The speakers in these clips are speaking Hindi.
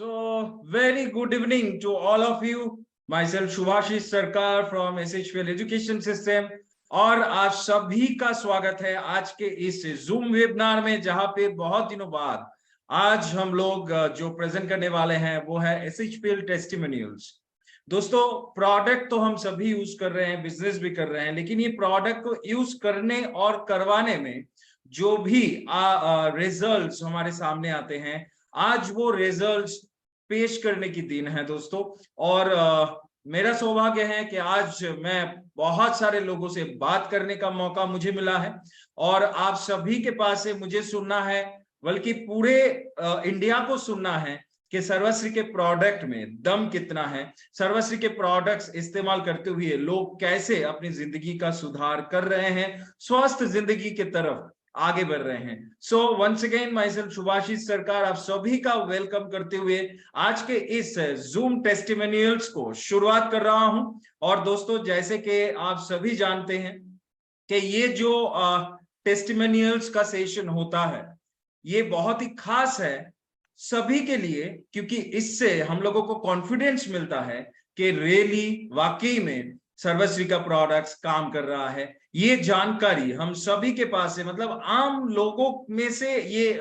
So, very good evening to all of you. Myself Shubhashish Sarkar from SHPL Education System और आप सभी का स्वागत है आज के इस जूम वेबिनार में, जहां पे बहुत दिनों बाद आज हम लोग जो प्रेजेंट करने वाले हैं वो है SHPL टेस्टिमोनियल्स। दोस्तों, प्रोडक्ट तो हम सभी यूज कर रहे हैं, बिजनेस भी कर रहे हैं, लेकिन ये प्रोडक्ट को यूज करने और करवाने में जो भी रिजल्ट्स हमारे सामने आते हैं, आज वो रिजल्ट्स पेश करने की दिन है दोस्तों। और मेरा सौभाग्य है कि आज मैं बहुत सारे लोगों से बात करने का मौका मुझे मिला है और आप सभी के पास से मुझे सुनना है, बल्कि पूरे इंडिया को सुनना है कि सर्वश्री के प्रोडक्ट में दम कितना है। सर्वश्री के प्रोडक्ट्स इस्तेमाल करते हुए लोग कैसे अपनी जिंदगी का सुधार कर रहे हैं, स्वस्थ जिंदगी की तरफ आगे बढ़ रहे हैं। So once again myself Shubhashish Sarkar आप सभी का वेलकम करते हुए आज के इस जूम टेस्टिमोनियल्स को शुरुआत कर रहा हूं। और दोस्तों, जैसे कि आप सभी जानते हैं कि ये जो टेस्टिमोनियल्स का सेशन होता है ये बहुत ही खास है सभी के लिए, क्योंकि इससे हम लोगों को कॉन्फिडेंस मिलता है कि रियली वाकई में सर्वश्री का प्रोडक्ट्स काम कर रहा है। ये जानकारी हम सभी के पास है, मतलब आम लोगों में से ये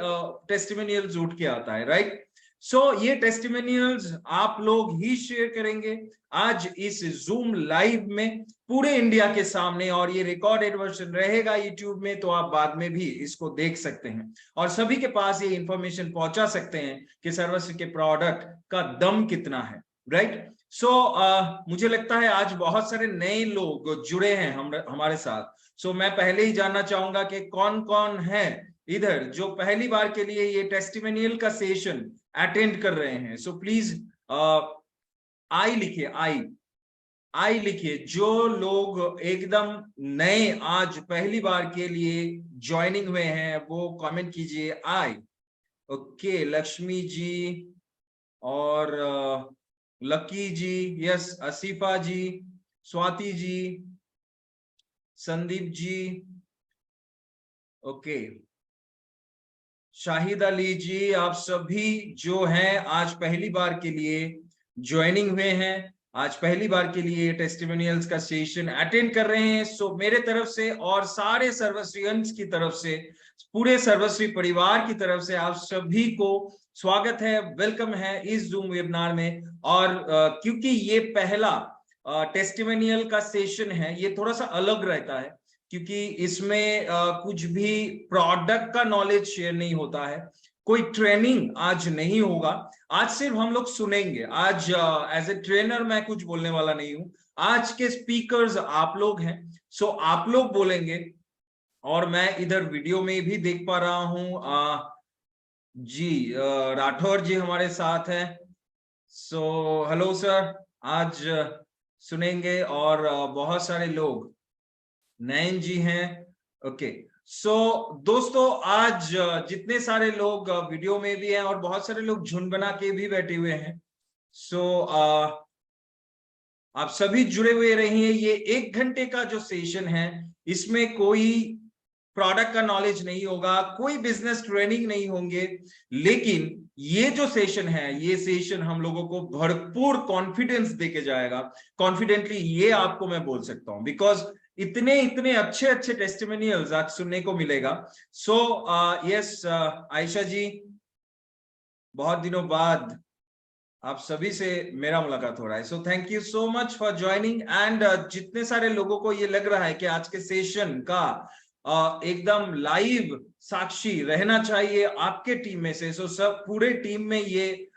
टेस्टिमोनियल्स उठ के आता है, राइट। सो ये टेस्टिमोनियल्स आप लोग ही शेयर करेंगे आज इस जूम लाइव में पूरे इंडिया के सामने, और ये रिकॉर्डेड वर्जन रहेगा यूट्यूब में, तो आप बाद में भी इसको देख सकते हैं और सभी के पास ये इंफॉर्मेशन पहुंचा सकते हैं कि सर्वश्री के प्रोडक्ट का दम कितना है, राइट। सो मुझे लगता है आज बहुत सारे नए लोग जुड़े हैं हमारे साथ। सो मैं पहले ही जानना चाहूंगा कि कौन कौन है इधर जो पहली बार के लिए ये टेस्टिमोनियल का सेशन अटेंड कर रहे हैं। सो प्लीज आई लिखिए, आई लिखिए। जो लोग एकदम नए आज पहली बार के लिए ज्वाइनिंग हुए हैं वो कमेंट कीजिए आई। ओके, लक्ष्मी जी और लकी जी, यस, आसिफा जी, स्वाति जी, संदीप जी, ओके, शाहिद अली जी, आप सभी जो हैं आज पहली बार के लिए ज्वाइनिंग हुए हैं, आज पहली बार के लिए टेस्टिमोनियल्स का सेशन अटेंड कर रहे हैं। सो मेरे तरफ से और सारे सर्वश्रीयंस की तरफ से, पूरे सर्वश्री परिवार की तरफ से आप सभी को स्वागत है, वेलकम है इस जूम वेबिनार में। और क्योंकि ये पहला टेस्टिमोनियल का सेशन है, ये थोड़ा सा अलग रहता है क्योंकि इसमें कुछ भी प्रोडक्ट का नॉलेज शेयर नहीं होता है, कोई ट्रेनिंग आज नहीं होगा, आज सिर्फ हम लोग सुनेंगे। आज एज ए ट्रेनर मैं कुछ बोलने वाला नहीं हूं, आज के स्पीकर्स आप लोग हैं। सो आप लोग बोलेंगे और मैं इधर वीडियो में भी देख पा रहा हूं जी, राठौर जी हमारे साथ हैं। सो हेलो सर, आज सुनेंगे और बहुत सारे लोग, नयन जी हैं, ओके। सो दोस्तों, आज जितने सारे लोग वीडियो में भी हैं और बहुत सारे लोग झुंड बना के भी बैठे हुए हैं, सो आप सभी जुड़े हुए रहिए। ये 1 घंटे का जो सेशन है इसमें कोई प्रोडक्ट का नॉलेज नहीं होगा, कोई बिजनेस ट्रेनिंग नहीं होंगे, लेकिन ये जो सेशन है ये सेशन हम लोगों को भरपूर कॉन्फिडेंस देके जाएगा। कॉन्फिडेंटली ये आपको मैं बोल सकता हूं, बिकॉज इतने इतने अच्छे अच्छे टेस्टिमोनियल्स आज सुनने को मिलेगा। सो यस, आयशा जी, बहुत दिनों बाद आप सभी से मेरा मुलाकात हो रहा है। सो thank you so much for joining. And जितने सारे लोगों को ये लग रहा है कि आज के सेशन का एकदम लाइव साक्षी रहना चाहिए आपके टीम में से, सो सब पूरे टीम में ये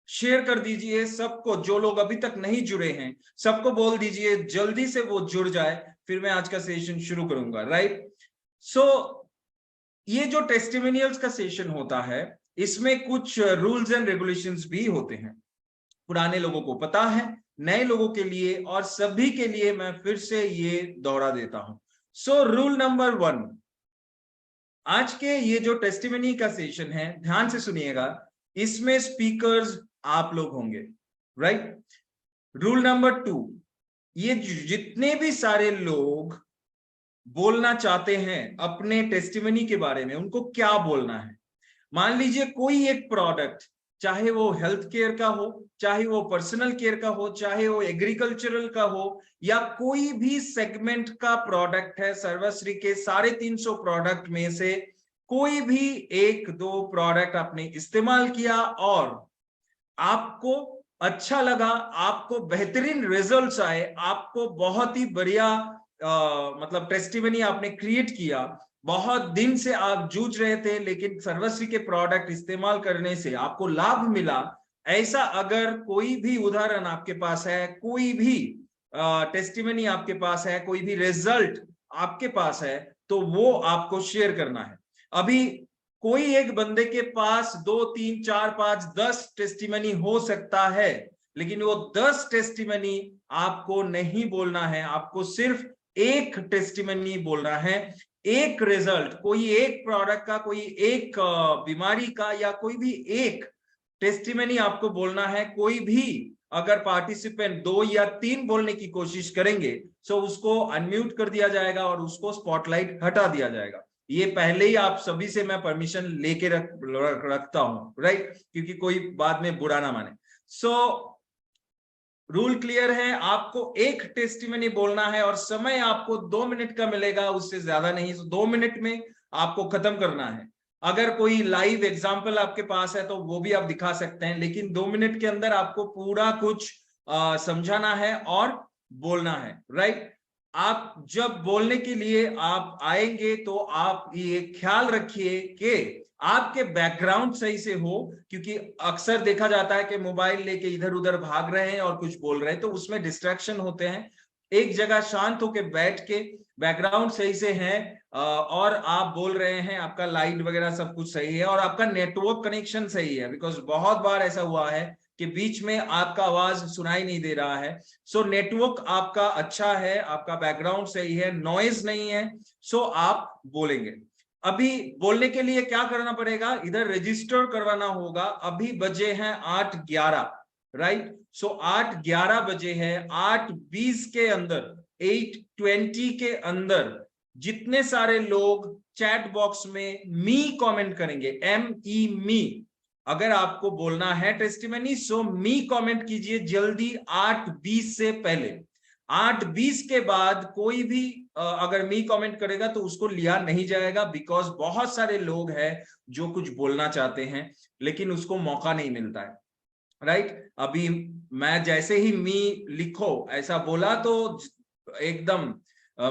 शेयर कर दीजिए सबको। जो लोग अभी तक नहीं जुड़े हैं सबको बोल दीजिए जल्दी से वो जुड़ जाए, फिर मैं आज का सेशन शुरू करूंगा, राइट। सो ये जो टेस्टिमोनियल्स का सेशन होता है इसमें कुछ रूल्स एंड रेगुलेशंस भी होते हैं, पुराने लोगों को पता है, नए लोगों के लिए और सभी के लिए मैं फिर से ये दोहरा देता हूं। सो रूल नंबर 1, आज के ये जो टेस्टिमोनी का सेशन है ध्यान से सुनिएगा, इसमें स्पीकर्स आप लोग होंगे, राइट। रूल नंबर 2, ये जितने भी सारे लोग बोलना चाहते हैं अपने टेस्टिमोनी के बारे में, उनको क्या बोलना है। मान लीजिए कोई एक प्रोडक्ट चाहे वो हेल्थ केयर का हो, चाहे वो पर्सनल केयर का हो, चाहे वो एग्रीकल्चरल का हो, या कोई भी सेगमेंट का प्रोडक्ट है, सर्वश्री के 350 प्रोडक्ट में से कोई भी एक दो प्रोडक्ट आपने इस्तेमाल किया और आपको अच्छा लगा, आपको बेहतरीन रिजल्ट्स आए, आपको बहुत ही बढ़िया मतलब टेस्टिमनी आपने क्रिएट किया, बहुत दिन से आप जूझ रहे थे लेकिन सर्वश्री के प्रोडक्ट इस्तेमाल करने से आपको लाभ मिला, ऐसा अगर कोई भी उदाहरण आपके पास है, कोई भी टेस्टिमनी आपके पास है, कोई भी रिजल्ट आपके पास है, तो वो आपको शेयर करना है। अभी कोई एक बंदे के पास 2, 3, 4, 5, 10 टेस्टिमनी हो सकता है, लेकिन वो 10 टेस्टिमनी आपको नहीं बोलना है, आपको सिर्फ एक टेस्टिमनी बोलना है, एक रिजल्ट, कोई एक प्रोडक्ट का, कोई एक बीमारी का, या कोई भी एक टेस्टिमनी आपको बोलना है। कोई भी अगर पार्टिसिपेंट 2 या 3 बोलने की कोशिश करेंगे तो उसको अनम्यूट कर दिया जाएगा और उसको स्पॉटलाइट हटा दिया जाएगा। ये पहले ही आप सभी से मैं परमिशन लेके रखता हूं, राइट, क्योंकि कोई बाद में बुरा ना माने। सो रूल क्लियर है, आपको एक टेस्टिमनी बोलना है और समय आपको 2 मिनट का मिलेगा, उससे ज्यादा नहीं। 2 मिनट में आपको खत्म करना है। अगर कोई लाइव एग्जांपल आपके पास है तो वो भी आप दिखा सकते हैं, लेकिन 2 मिनट के अंदर आपको पूरा कुछ समझाना है और बोलना है, राइट। आप जब बोलने के लिए आप आएंगे तो आप ये ख्याल रखिए कि आपके बैकग्राउंड सही से हो, क्योंकि अक्सर देखा जाता है कि मोबाइल लेके इधर उधर भाग रहे हैं और कुछ बोल रहे हैं, तो उसमें डिस्ट्रैक्शन होते हैं। एक जगह शांत होके बैठ के, बैकग्राउंड सही से है और आप बोल रहे हैं, आपका लाइट वगैरह सब कुछ सही है और आपका नेटवर्क कनेक्शन सही है, बिकॉज बहुत बार ऐसा हुआ है कि बीच में आपका आवाज सुनाई नहीं दे रहा है। सो नेटवर्क आपका अच्छा है, आपका बैकग्राउंड सही है, नॉइज नहीं है, सो आप बोलेंगे। अभी बोलने के लिए क्या करना पड़ेगा, इधर रजिस्टर करवाना होगा। अभी बजे हैं 8:11, राइट। सो 8:11 बजे है, 8:20 के अंदर, 8:20 के अंदर जितने सारे लोग चैट बॉक्स में मी कमेंट करेंगे, ME मी, अगर आपको बोलना है टेस्टिमनी, सो मी कमेंट कीजिए जल्दी 8:20 से पहले। 8:20 के बाद कोई भी अगर मी कमेंट करेगा तो उसको लिया नहीं जाएगा, बिकॉज बहुत सारे लोग हैं जो कुछ बोलना चाहते हैं लेकिन उसको मौका नहीं मिलता है, राइट। अभी मैं जैसे ही मी लिखो ऐसा बोला तो एकदम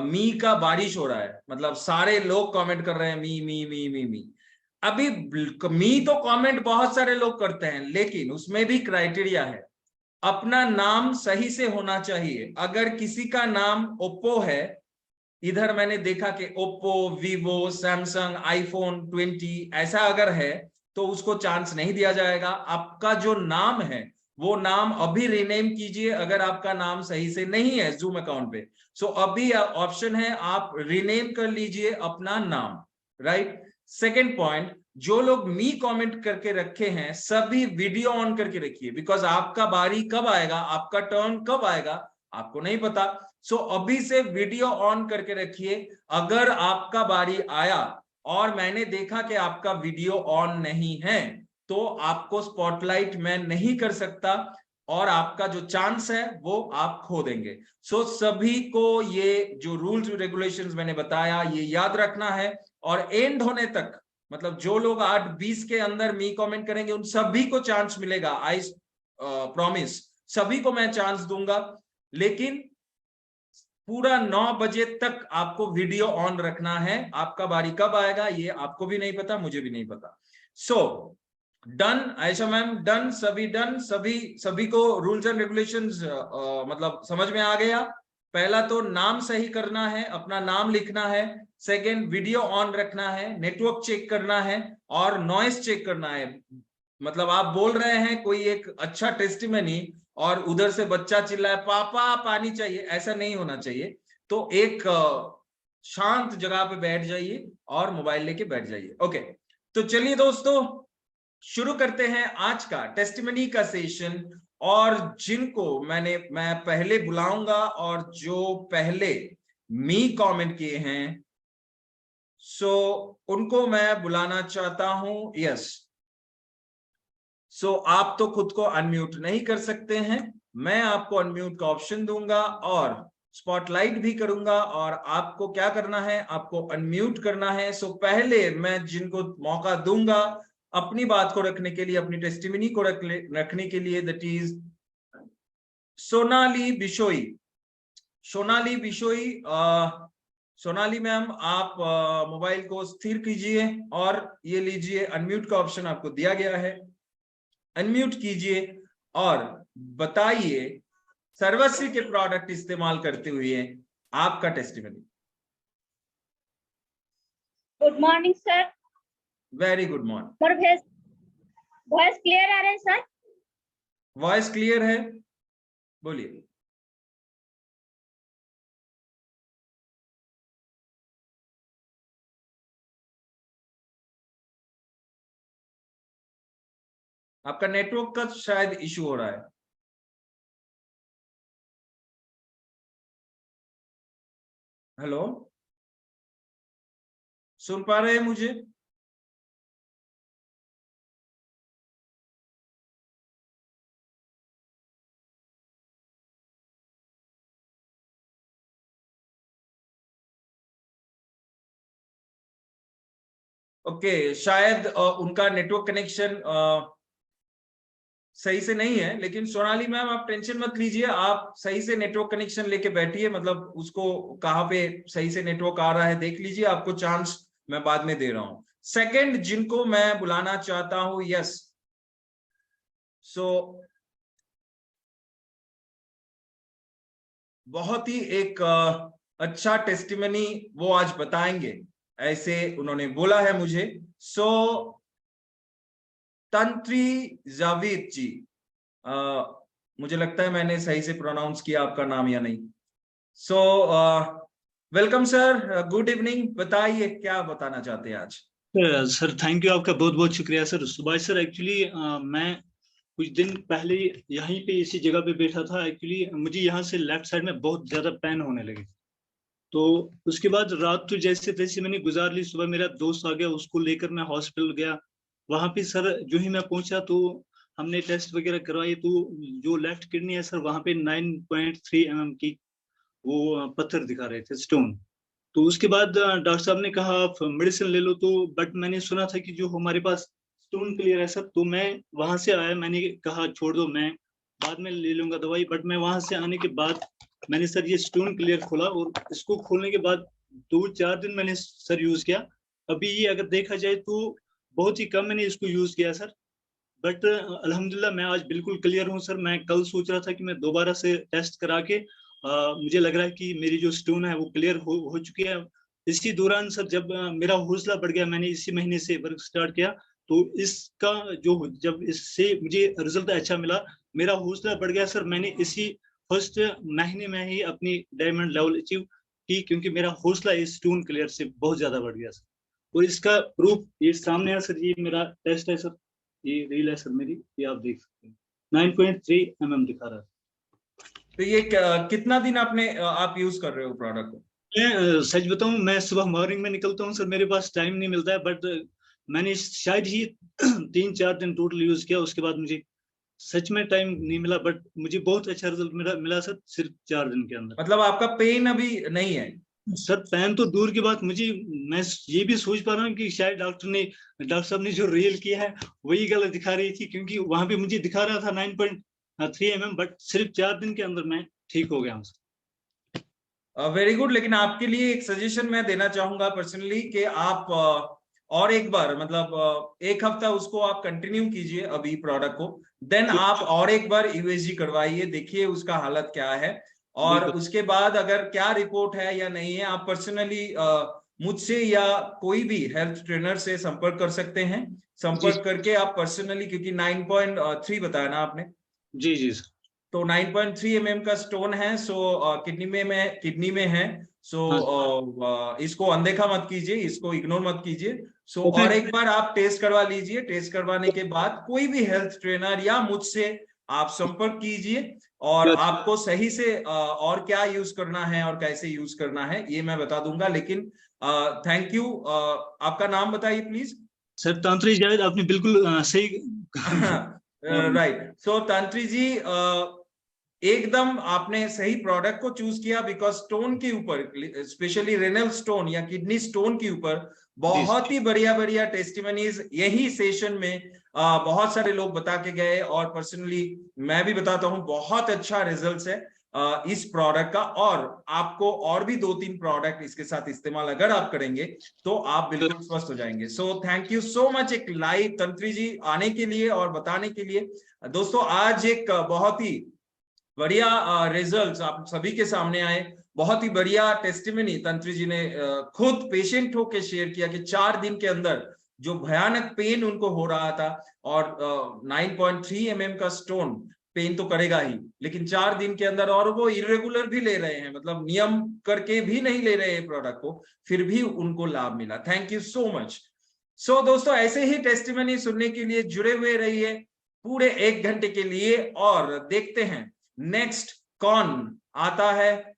मी का बारिश हो रहा है, मतलब सारे लोग कमेंट कर रहे हैं मी मी मी मी मी। अभी मी तो कमेंट बहुत सारे लोग करते हैं, लेकिन उसमें भी क्राइटेरिया है, अपना नाम सही से होना चाहिए। अगर किसी का नाम ओप्पो है, इधर मैंने देखा कि ओप्पो, वीवो, सैमसंग, आईफोन 20 ऐसा अगर है तो उसको चांस नहीं दिया जाएगा। आपका जो नाम है वो नाम अभी रीनेम कीजिए, अगर आपका नाम सही से नहीं है जूम अकाउंट पे। सो अभी ऑप्शन है, आप रीनेम कर लीजिए अपना नाम, राइट। सेकेंड पॉइंट, जो लोग मी कमेंट करके रखे हैं सभी वीडियो ऑन करके रखिए, बिकॉज आपका बारी कब आएगा, आपका टर्न कब आएगा आपको नहीं पता। सो अभी से वीडियो ऑन करके रखिए। अगर आपका बारी आया और मैंने देखा कि आपका वीडियो ऑन नहीं है तो आपको स्पॉटलाइट मैं नहीं कर सकता और आपका जो चांस है वो आप खो देंगे। सो सभी को ये जो रूल्स रेगुलेशंस मैंने बताया ये याद रखना है और एंड होने तक, मतलब जो लोग 8:20 के अंदर मी कमेंट करेंगे उन सभी को चांस मिलेगा। आई प्रॉमिस, सभी को मैं चांस दूंगा, लेकिन पूरा 9 बजे तक आपको वीडियो ऑन रखना है। आपका बारी कब आएगा ये आपको भी नहीं पता, मुझे भी नहीं पता। So done Ayesha ma'am, done, सभी डन, सभी को रूल्स एंड रेगुलेशंस मतलब समझ में आ गया। पहला तो नाम सही करना है, अपना नाम लिखना है। सेकंड, वीडियो ऑन रखना है, नेटवर्क चेक करना है और नॉइस चेक करना है। मतलब आप बोल रहे हैं कोई एक अच्छा टेस्टिमनी और उधर से बच्चा चिल्लाए पापा पानी चाहिए, ऐसा नहीं होना चाहिए। तो एक शांत जगह पे बैठ जाइए और मोबाइल लेके बैठ जाइए। ओके, तो चलिए दोस्तों शुरू करते हैं आज का टेस्टिमनी का सेशन। और जिनको मैं पहले बुलाऊंगा और जो पहले मी कमेंट किए हैं सो उनको मैं बुलाना चाहता हूं। यस, सो आप तो खुद को अनम्यूट नहीं कर सकते हैं, मैं आपको अनम्यूट का ऑप्शन दूंगा और स्पॉटलाइट भी करूंगा और आपको क्या करना है, आपको अनम्यूट करना है। सो पहले मैं जिनको मौका दूंगा अपनी बात को रखने के लिए, अपनी टेस्टिमनी को रखने के लिए, that is Sonali Bishoi. Sonali Bishoi, Sonali ma'am आप मोबाइल को स्थिर कीजिए और ये लीजिए, अनम्यूट का ऑप्शन आपको दिया गया है, अनम्यूट कीजिए और बताइए सर्वश्री के प्रोडक्ट इस्तेमाल करते हुए आपका testimony. Good morning sir. Very good morning. Voice clear आ रहा है सर? वॉइस क्लियर है, बोलिए। आपका नेटवर्क का शायद इशू हो रहा है। हेलो, सुन पा रहे हैं मुझे? ओके, शायद उनका नेटवर्क कनेक्शन सही से नहीं है, लेकिन सोनाली मैम आप टेंशन मत लीजिए, आप सही से नेटवर्क कनेक्शन लेके बैठिए, मतलब उसको कहाँ पे सही से नेटवर्क आ रहा है देख लीजिए, आपको चांस मैं बाद में दे रहा हूं। सेकंड जिनको मैं बुलाना चाहता हूं, यस, सो बहुत ही एक अच्छा टेस्टिमनी वो आज बताएंगे, ऐसे उन्होंने बोला है मुझे। सो तंत्री जावेद जी, मुझे लगता है मैंने सही से प्रोनाउंस किया आपका नाम या नहीं। So welcome sir, good evening, बताइए क्या बताना चाहते हैं आज। सर थैंक यू, आपका बहुत बहुत शुक्रिया सर। सुभाष सर, एक्चुअली मैं कुछ दिन पहले यहीं पे इसी जगह पे बैठा था। एक्चुअली मुझे यहाँ से लेफ्ट साइड में बहुत ज्यादा पेन होने लगे, तो उसके बाद रात तो जैसे तैसे मैंने गुजार ली। सुबह मेरा दोस्त आ गया, उसको लेकर मैं हॉस्पिटल गया। वहां पे सर जो ही मैं पहुंचा तो हमने टेस्ट वगैरह करवाए, तो जो लेफ्ट किडनी है सर वहां पे 9.3 mm की वो पत्थर दिखा रहे थे, स्टोन। तो उसके बाद डॉक्टर साहब ने कहा आप मेडिसिन ले लो, तो बट मैंने सुना था कि जो हमारे पास स्टोन क्लियर है सर, तो मैं वहां से आया, मैंने कहा छोड़ दो, मैं बाद में ले लूंगा दवाई। बट मैं वहां से आने के बाद मैंने सर ये स्टोन क्लियर खोला, और इसको खोलने के बाद 2-4 दिन मैंने सर यूज किया। अभी ये अगर देखा जाए तो बहुत ही कम मैंने इसको यूज किया सर, बट अल्हम्दुलिल्लाह मैं आज बिल्कुल क्लियर हूँ सर। मैं कल सोच रहा था कि मैं दोबारा से टेस्ट करा के मुझे लग रहा है कि मेरी जो स्टोन है वो क्लियर हो चुकी है। इसी दौरान सर जब मेरा हौसला बढ़ गया, मैंने इसी महीने से वर्क स्टार्ट किया, तो इसका जो जब इससे मुझे रिजल्ट अच्छा मिला, मेरा हौसला बढ़ गया सर। मैंने इसी फर्स्ट महीने में ही अपनी डायमंड लेवल अचीव की, क्योंकि मेरा हौसला इस स्टोन क्लियर से बहुत ज्यादा बढ़ गया सर। और इसका प्रूफ ये सामने है सर, ये मेरा टेस्ट है सर, ये रील है सर मेरी, ये आप देख सकते हैं 9.3 mm दिखा रहा है। तो ये कितना दिन आपने आप यूज कर रहे हो प्रोडक्ट को? मैं सच बताऊं, मैं सुबह मॉर्निंग में निकलता हूं सर, मेरे पास टाइम नहीं मिलता है, बट मैंने शायद ही 3-4 दिन टोटल यूज किया, उसके बाद मुझे सच में टाइम नहीं मिला। बट मुझे बहुत अच्छा रिजल्ट मिला सर, सिर्फ 4 दिन के अंदर। मतलब आपका पेन अभी नहीं है? सर पेन तो दूर की बात, मुझे मैं ये भी सोच पा रहा हूँ कि शायद डॉक्टर साहब ने जो रील किया है वही गलत दिखा रही थी, क्योंकि वहां पे मुझे दिखा रहा था 9.3 mm, बट सिर्फ 4 दिन के अंदर मैं ठीक हो गया हूँ। Very good. लेकिन आपके लिए एक सजेशन मैं देना चाहूंगा पर्सनली, कि आप और एक बार, मतलब एक हफ्ता उसको आप कंटिन्यू कीजिए अभी प्रोडक्ट को, देन आप और एक बार यूएसजी करवाइए, देखिए उसका हालत क्या है, और उसके बाद अगर क्या रिपोर्ट है या नहीं है, आप पर्सनली मुझसे या कोई भी हेल्थ ट्रेनर से संपर्क कर सकते हैं। संपर्क करके आप पर्सनली, क्योंकि 9.3 बताया ना आपने? जी जी सर। तो 9.3 mm का स्टोन है, सो किडनी में है, सो इसको अनदेखा मत कीजिए, इसको इग्नोर मत कीजिए। सो और एक बार आप टेस्ट करवा लीजिए, टेस्ट करवाने के बाद कोई भी हेल्थ ट्रेनर या मुझसे आप संपर्क कीजिए, और आपको सही से और क्या यूज करना है और कैसे यूज करना है ये मैं बता दूंगा। लेकिन थैंक यू। आपका नाम बताइए प्लीज। सर तांत्रिक जावेद, आपने बिल्कुल सही राइट, सो तंत्री जी एकदम आपने सही प्रोडक्ट को चूज किया, बिकॉज स्टोन के ऊपर, स्पेशली रेनल स्टोन या किडनी स्टोन के ऊपर बहुत ही बढ़िया बढ़िया टेस्टिमनीज यही सेशन में बहुत सारे लोग बता के गए, और पर्सनली मैं भी बताता हूं बहुत अच्छा रिजल्ट्स है इस प्रोडक्ट का, और आपको और भी 2-3 प्रोडक्ट इसके साथ इस्तेमाल अगर आप करेंगे तो आप बिल्कुल स्वस्थ हो जाएंगे। सो थैंक यू सो मच एक लाइव तंत्री जी आने के लिए और बताने के लिए। दोस्तों आज एक बहुत ही बढ़िया रिजल्ट्स आप सभी के सामने आए, बहुत ही बढ़िया टेस्टिमनी तंत्री जी ने खुद पेशेंट होकर शेयर किया कि 4 दिन के अंदर जो भयानक पेन उनको हो रहा था, और 9.3 mm का स्टोन पेन तो करेगा ही, लेकिन 4 दिन के अंदर, और वो इरेगुलर भी ले रहे हैं, मतलब नियम करके भी नहीं ले रहे हैं प्रोडक्ट को, फिर भी उनको लाभ मिला। Thank you so much. So दोस्तों ऐसे ही टेस्टिमनी सुनने के लिए जुड़े हुए रहिए पूरे 1 घंटे के लिए, और देखते हैं नेक्स्ट कौन आता है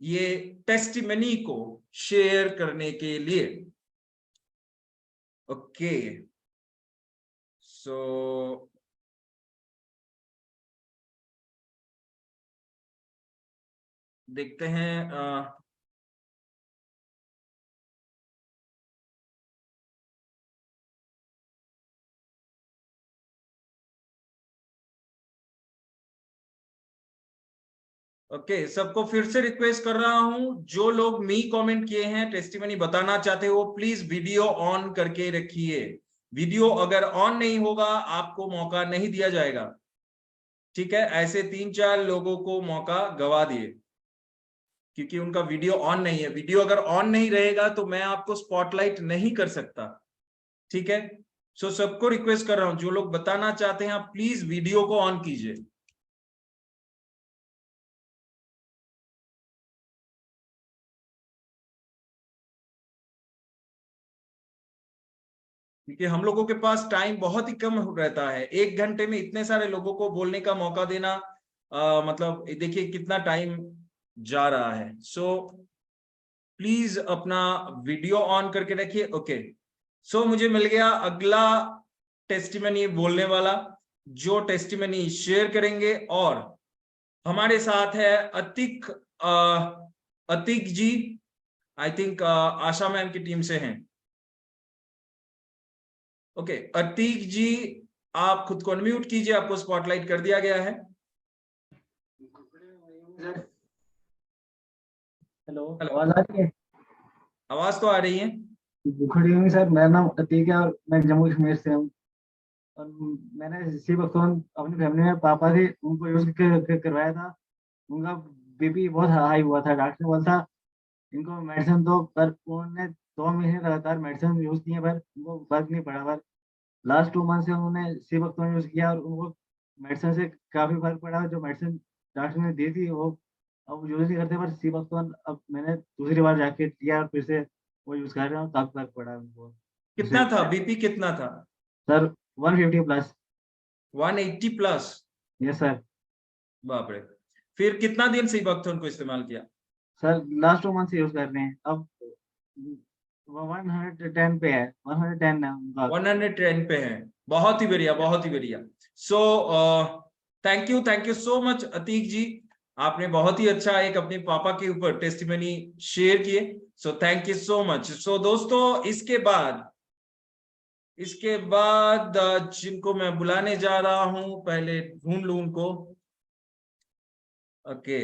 ये टेस्टिमनी को शेयर करने के लिए। ओके, सो देखते हैं ओके, सबको फिर से रिक्वेस्ट कर रहा हूं, जो लोग मी कमेंट किए हैं टेस्टिमनी बताना चाहते हो, प्लीज वीडियो ऑन करके रखिए। वीडियो अगर ऑन नहीं होगा आपको मौका नहीं दिया जाएगा, ठीक है? ऐसे 3-4 लोगों को मौका गवा दिए क्योंकि उनका वीडियो ऑन नहीं है। वीडियो अगर ऑन नहीं रहेगा तो मैं आपको स्पॉटलाइट नहीं कर सकता, ठीक है? सो सबको रिक्वेस्ट कर रहा हूं, जो लोग बताना चाहते हैं आप प्लीज वीडियो को ऑन कीजिए। क्योंकि हम लोगों के पास टाइम बहुत ही कम रहता है, 1 घंटे में इतने सारे लोगों को बोलने का मौका देना, मतलब देखिए कितना टाइम जा रहा है। सो प्लीज अपना वीडियो ऑन करके रखिए। ओके, सो मुझे मिल गया अगला टेस्टिमनी बोलने वाला, जो टेस्टिमनी शेयर करेंगे, और हमारे साथ है अतिक अतिक जी, आई थिंक आशा मैम की टीम से हैं। ओके, अतीक जी आप खुद को अनम्यूट कीजिए, आपको स्पॉटलाइट कर दिया गया है। हेलो, आवाज आ रही है? आवाज तो आ रही है। गुड इवनिंग सर, मेरा नाम अतीक है और मैं जम्मू कश्मीर से हूँ। और मैंने सीबकथोन अपनी फैमिली में पापा से उनको यूज करवाया था। उनका बीपी बहुत हाई हुआ था, डॉक्टर ने बोला था इनको मेडिसिन दो, पर उन्होंने 2 महीने लगातार मेडिसिन यूज किए पर उनको फर्क नहीं पड़ा। पर लास्ट 2 मंथ से उन्होंने सीबकथोन यूज किया और उनको मेडिसिन से काफी फर्क पड़ा। जो मेडिसिन डॉक्टर ने दी थी वो अब यूज नहीं करते, पर सीबकथोन अब मैंने दूसरी बार जाके लिया और फिर से वो यूज कर रहे हो, काफी फर्क पड़ा उनको। कितना था बीपी, कितना था? Sir 150 plus. 180 plus? Yes sir. बाप रे, फिर कितना दिन से वक्त उनको इस्तेमाल किया? सर लास्ट 2 मंथ से यूज कर रहे हैं। अब 110 पे है, 110 है उनका। 110 पे है, बहुत ही बढ़िया, बहुत ही बढ़िया। So thank you so much Atiq ji, आपने बहुत ही अच्छा एक अपने पापा के ऊपर टेस्टिमनी शेयर किए। So thank you so much. So दोस्तों इसके बाद जिनको मैं बुलाने जा रहा हूं, पहले ढूंढ लूं उनको। ओके,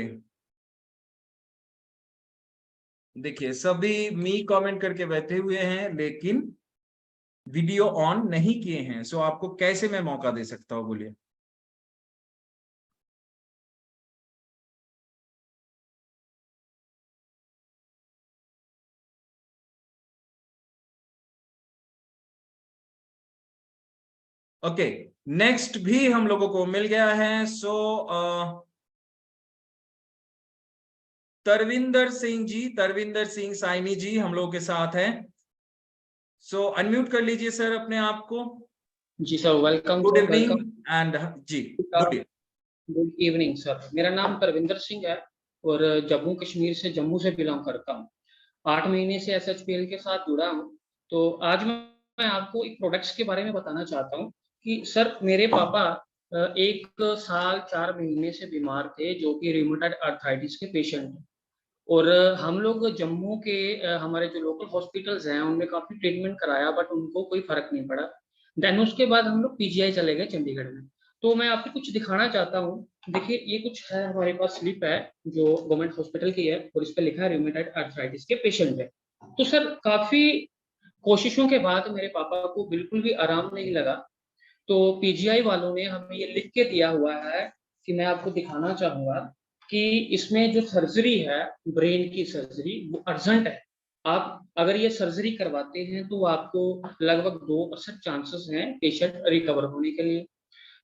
देखिए सभी मी कमेंट करके बैठे हुए हैं लेकिन वीडियो ऑन नहीं किए हैं। सो आपको कैसे मैं मौका दे सकता हूं, बोलिए? ओके, नेक्स्ट भी हम लोगों को मिल गया है। सो तरविंदर सिंह जी, तरविंदर सिंह साइनी जी हम लोगों के साथ हैं। सो अनम्यूट कर लीजिए सर अपने आप को। जी sir, welcome. Good evening and जी गुड इवनिंग सर। मेरा नाम तरविंदर सिंह है और जम्मू कश्मीर से, जम्मू से बिलोंग करता हूँ। 8 महीने से SHPL के साथ जुड़ा हूँ। तो आज मैं आपको एक प्रोडक्ट्स के बारे में बताना चाहता हूँ कि सर मेरे पापा 1 साल 4 महीने से बीमार थे, जो कि रूमेटॉइड आर्थराइटिस के पेशेंट हैं। और हम लोग जम्मू के हमारे जो लोकल हॉस्पिटल्स हैं उनमें काफ़ी ट्रीटमेंट कराया, बट उनको कोई फ़र्क नहीं पड़ा। देन उसके बाद हम लोग पीजीआई चले गए चंडीगढ़ में। तो मैं आपको कुछ दिखाना चाहता हूँ। देखिए, ये कुछ है, हमारे पास स्लिप है जो गवर्नमेंट हॉस्पिटल की है, और इस पे लिखा है रूमेटॉइड आर्थराइटिस के पेशेंट है। तो सर, काफ़ी कोशिशों के बाद मेरे पापा को बिल्कुल भी आराम नहीं लगा। तो पीजीआई वालों ने हमें ये लिख के दिया हुआ है कि मैं आपको दिखाना चाहूँगा कि इसमें जो सर्जरी है, ब्रेन की सर्जरी, वो अर्जेंट है। आप अगर ये सर्जरी करवाते हैं तो आपको लगभग 2% चांसेस हैं पेशेंट रिकवर होने के लिए।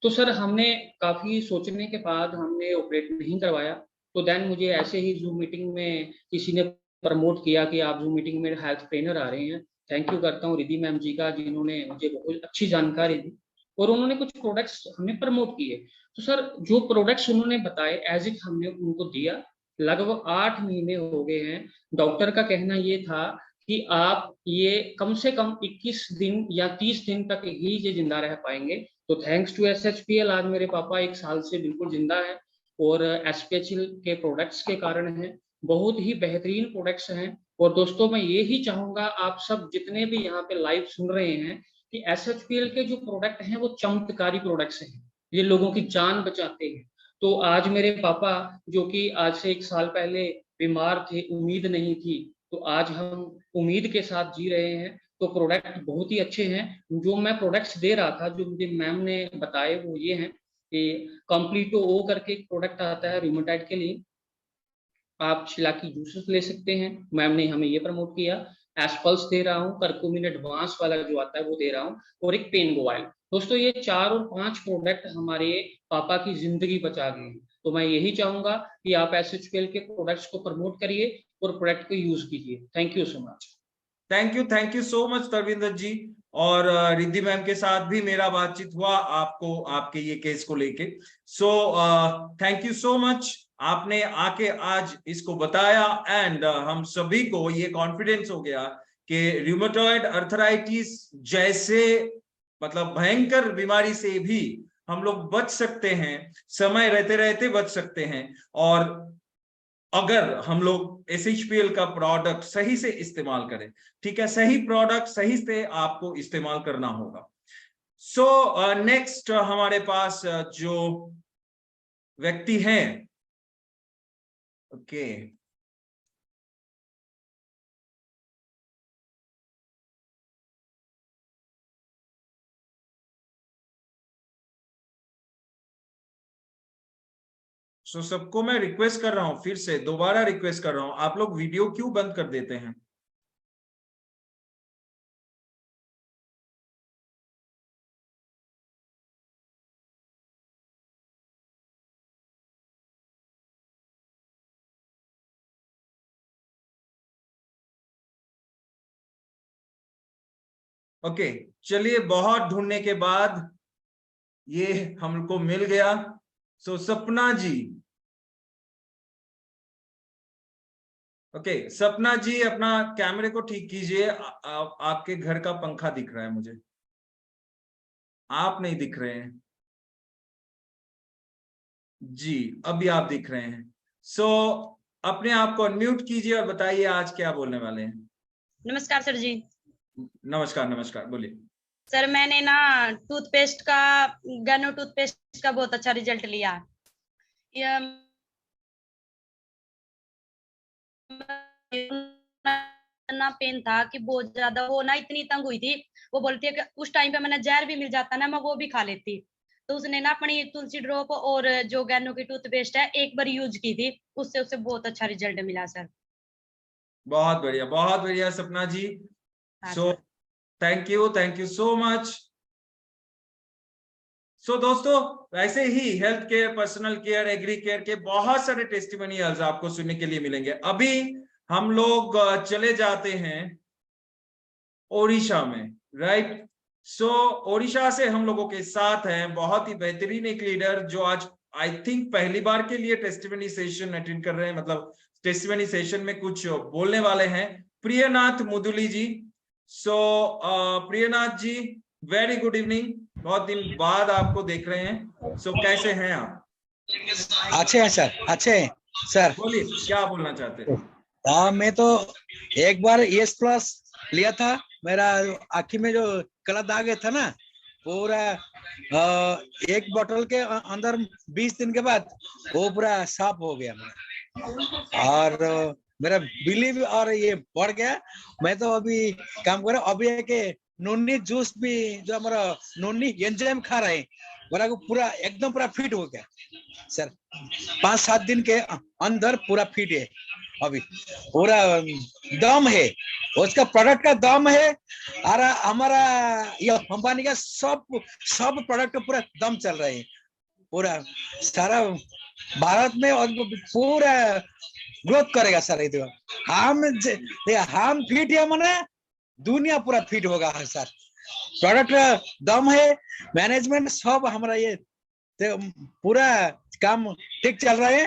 तो सर, हमने काफ़ी सोचने के बाद हमने ऑपरेट नहीं करवाया। तो देन मुझे ऐसे ही जूम मीटिंग में किसी ने प्रमोट किया कि आप जूम मीटिंग में हेल्थ ट्रेनर आ रहे हैं। थैंक यू करता हूँ रिद्धि मैम जी का, जिन्होंने मुझे बहुत अच्छी जानकारी दी और उन्होंने कुछ प्रोडक्ट्स हमें प्रमोट किए। तो सर, जो प्रोडक्ट्स उन्होंने बताए एज इट हमने उनको दिया। लगभग 8 महीने हो गए हैं। डॉक्टर का कहना ये था कि आप ये कम से कम 21 दिन या 30 दिन तक ही ये जिंदा रह पाएंगे। तो थैंक्स टू SHPL आज मेरे पापा 1 साल से बिल्कुल जिंदा है, और SPHL के प्रोडक्ट्स के कारण है। बहुत ही बेहतरीन प्रोडक्ट्स हैं। और दोस्तों, मैं ये ही चाहूंगा आप सब जितने भी यहाँ पे लाइव सुन रहे हैं कि SHPL के जो प्रोडक्ट हैं वो चमत्कारी प्रोडक्ट्स हैं, ये लोगों की जान बचाते हैं। तो आज मेरे पापा, जो कि आज से 1 साल पहले बीमार थे, उम्मीद नहीं थी, तो आज हम उम्मीद के साथ जी रहे हैं। तो प्रोडक्ट बहुत ही अच्छे हैं। जो मैं प्रोडक्ट्स दे रहा था, जो मुझे मैम ने बताए, वो ये हैं कि कंप्लीटो ओ करके एक प्रोडक्ट आता है रूमेटॉइड के लिए। आप शिलाकी जूसेस ले सकते हैं, मैम ने हमें ये प्रमोट किया। एस्पल्स दे रहा हूँ, करक्यूमिन एडवांस वाला जो आता है वो दे रहा हूँ, और एक पेन गोवाइल। दोस्तों, ये 4 और 5 प्रोडक्ट हमारे पापा की जिंदगी बचा गए हैं। तो मैं यही चाहूंगा कि आप SHPL के प्रोडक्ट्स को प्रमोट करिए और प्रोडक्ट को यूज कीजिए। Thank you so much. Thank you so much Tarvinder ji. और रिद्धि मैम के साथ भी मेरा बातचीत हुआ आपको आपके ये केस को लेके। सो थैंक यू सो मच, आपने आके आज इसको बताया, एंड हम सभी को ये कॉन्फिडेंस हो गया कि रूमेटॉइड आर्थराइटिस जैसे मतलब भयंकर बीमारी से भी हम लोग बच सकते हैं, समय रहते रहते बच सकते हैं। और अगर हम लोग SHPL का प्रोडक्ट सही से इस्तेमाल करें, ठीक है, सही प्रोडक्ट सही से आपको इस्तेमाल करना होगा। सो नेक्स्ट हमारे पास जो व्यक्ति हैं, ओके, सो सबको मैं रिक्वेस्ट कर रहा हूं, फिर से दोबारा रिक्वेस्ट कर रहा हूं, आप लोग वीडियो क्यों बंद कर देते हैं? ओके, चलिए, बहुत ढूंढने के बाद ये हमको मिल गया। सो सपना जी, ओके, सपना जी अपना कैमरे को ठीक कीजिए। आपके घर का पंखा दिख रहा है मुझे, आप नहीं दिख रहे हैं जी, अभी आप दिख रहे हैं। सो अपने आप को अनम्यूट कीजिए और बताइए आज क्या बोलने वाले हैं। नमस्कार सर जी। नमस्कार नमस्कार, बोलिए। सर, मैंने ना टूथपेस्ट का, गैनो टूथपेस्ट का बहुत अच्छा रिजल्ट लिया। ना पेन था कि बहुत ज्यादा, वो ना इतनी तंग हुई थी। वो बोलती है कि उस टाइम पे मैंने जहर भी मिल जाता ना, मैं वो भी खा लेती। तो उसने ना अपनी तुलसी ड्रॉप और जो गैनो की टूथपेस्ट है एक बार यूज की थी, उससे उसे बहुत अच्छा रिजल्ट मिला सर। बहुत बढ़िया Sapna ji. So thank you so much. So दोस्तों, ऐसे ही health care, personal care, agri care के बहुत सारे टेस्टिमोनियल्स आपको सुनने के लिए मिलेंगे। अभी हम लोग चले जाते हैं ओडिशा में, राइट। सो ओडिशा से हम लोगों के साथ हैं बहुत ही बेहतरीन एक लीडर, जो आज आई थिंक पहली बार के लिए टेस्टिमनी सेशन अटेंड कर रहे हैं, मतलब टेस्टिमनी सेशन में कुछ बोलने वाले हैं, प्रियनाथ मुदुली जी। सो प्रियनाथ जी, वेरी गुड इवनिंग। बहुत दिन बाद आपको देख रहे हैं। सो कैसे हैं आप? अच्छे हैं सर, अच्छे हैं सर। बोलिए, क्या बोलना चाहते हैं? हाँ, मैं तो एक बार ES प्लस लिया था, मेरा आँखी में जो काला दाग था ना, पूरा एक बोतल के अंदर 20 दिन के बाद वो पूरा साफ हो गया मेरा, और मेरा बिलीव और ये बढ़ गया। मैं तो अभी काम कर रहा हूँ, अभी एक नोनी जूस भी जो हमारा नोनी एंजाइम खा रहे हैं, मेरा को पूरा एकदम पूरा फिट हो गया सर। 5-7 दिन के अंदर पूरा फिट है, अभी पूरा दम है, उसका प्रोडक्ट का दम है। और हमारा ये कंपनी का सब प्रोडक्ट पूरा दम चल रहे हैं, पूरा सारा भारत में, और पूरा ग्रोथ करेगा सर। ये हम फिट है माने दुनिया पूरा फिट होगा सर। प्रोडक्ट दम है, मैनेजमेंट सब हमारा ये पूरा काम ठीक चल रहा है,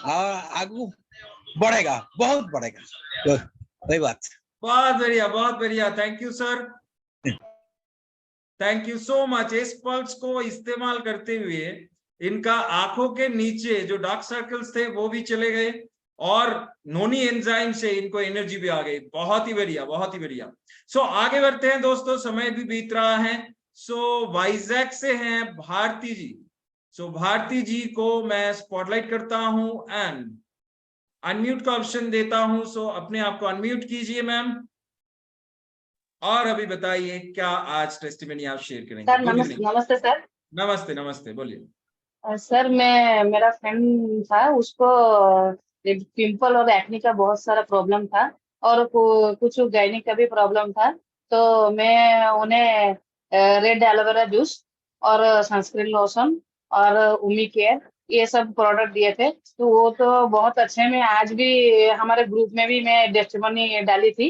और आगे बढ़ेगा, बहुत बढ़ेगा। तो वही बात। बहुत बढ़िया, बहुत बढ़िया। Thank you sir, thank you so much. इस पल्स को इस्तेमाल करते हुए इनका आंखों के नीचे जो डार्क सर्कल्स थे वो भी चले गए, और नोनी एंजाइम से इनको एनर्जी भी आ गई। बहुत ही बढ़िया, बहुत ही बढ़िया। सो आगे बढ़ते हैं दोस्तों, समय भी बीत रहा है। सो वाइजैक से हैं भारती जी। सो भारती जी को मैं स्पॉटलाइट करता हूं एंड अनम्यूट का ऑप्शन देता हूं। सो अपने आप को अनम्यूट कीजिए मैम, और अभी बताइए क्या आज टेस्टिमनी आप शेयर करेंगे। सर नमस्ते सर। नमस्ते, नमस्ते, बोलिए। सर मेरा फ्रेंड था, उसको एक पिंपल और एक्ने का बहुत सारा प्रॉब्लम था, और कुछ गायनिक का भी प्रॉब्लम था। तो मैं उन्हें रेड एलोवेरा जूस और सनस्क्रीन लोशन और उमी केयर ये सब प्रोडक्ट दिए थे। तो वो तो बहुत अच्छे। मैं आज भी हमारे ग्रुप में भी मैं टेस्टिमनी डाली थी,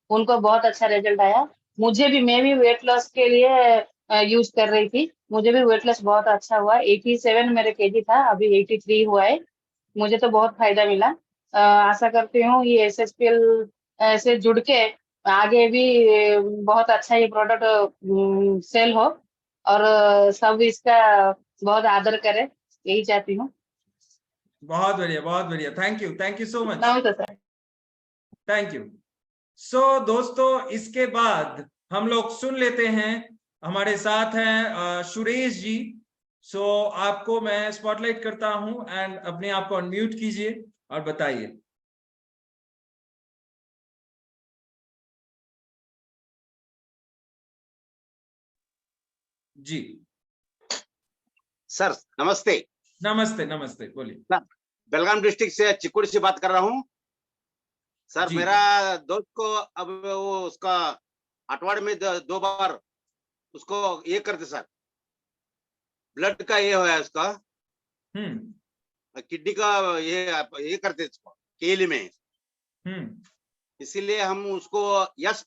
उनको बहुत अच्छा रिजल्ट आया। मैं भी वेट लॉस के लिए यूज कर रही थी, मुझे भी वेट लॉस बहुत अच्छा हुआ। 87 मेरे केजी था, अभी 83 हुआ है। मुझे तो बहुत फायदा मिला। आशा करती हूँ ये SHPL से जुड़ के आगे भी बहुत अच्छा ये प्रोडक्ट सेल हो, और सब इसका बहुत आदर करे, यही चाहती हूँ। बहुत बढ़िया, बहुत बढ़िया। Thank you so much. नमस्ते सर। Thank you. सो दोस्तों, इसके बाद हम लोग सुन लेते हैं, हमारे साथ हैं सुरेश जी। सो आपको मैं स्पॉटलाइट करता हूं एंड अपने आप को अनम्यूट कीजिए और बताइए। जी सर नमस्ते। नमस्ते, नमस्ते, बोलिए। बेलगाम डिस्ट्रिक्ट से चिक्कुड़ से बात कर रहा हूँ सर। जी। मेरा दोस्त को अब वो उसका अठवाड़ में 2 बार उसको ये करते सर, ब्लड का ये है उसका, किडनी का ये करते केली में। इसीलिए हम उसको S+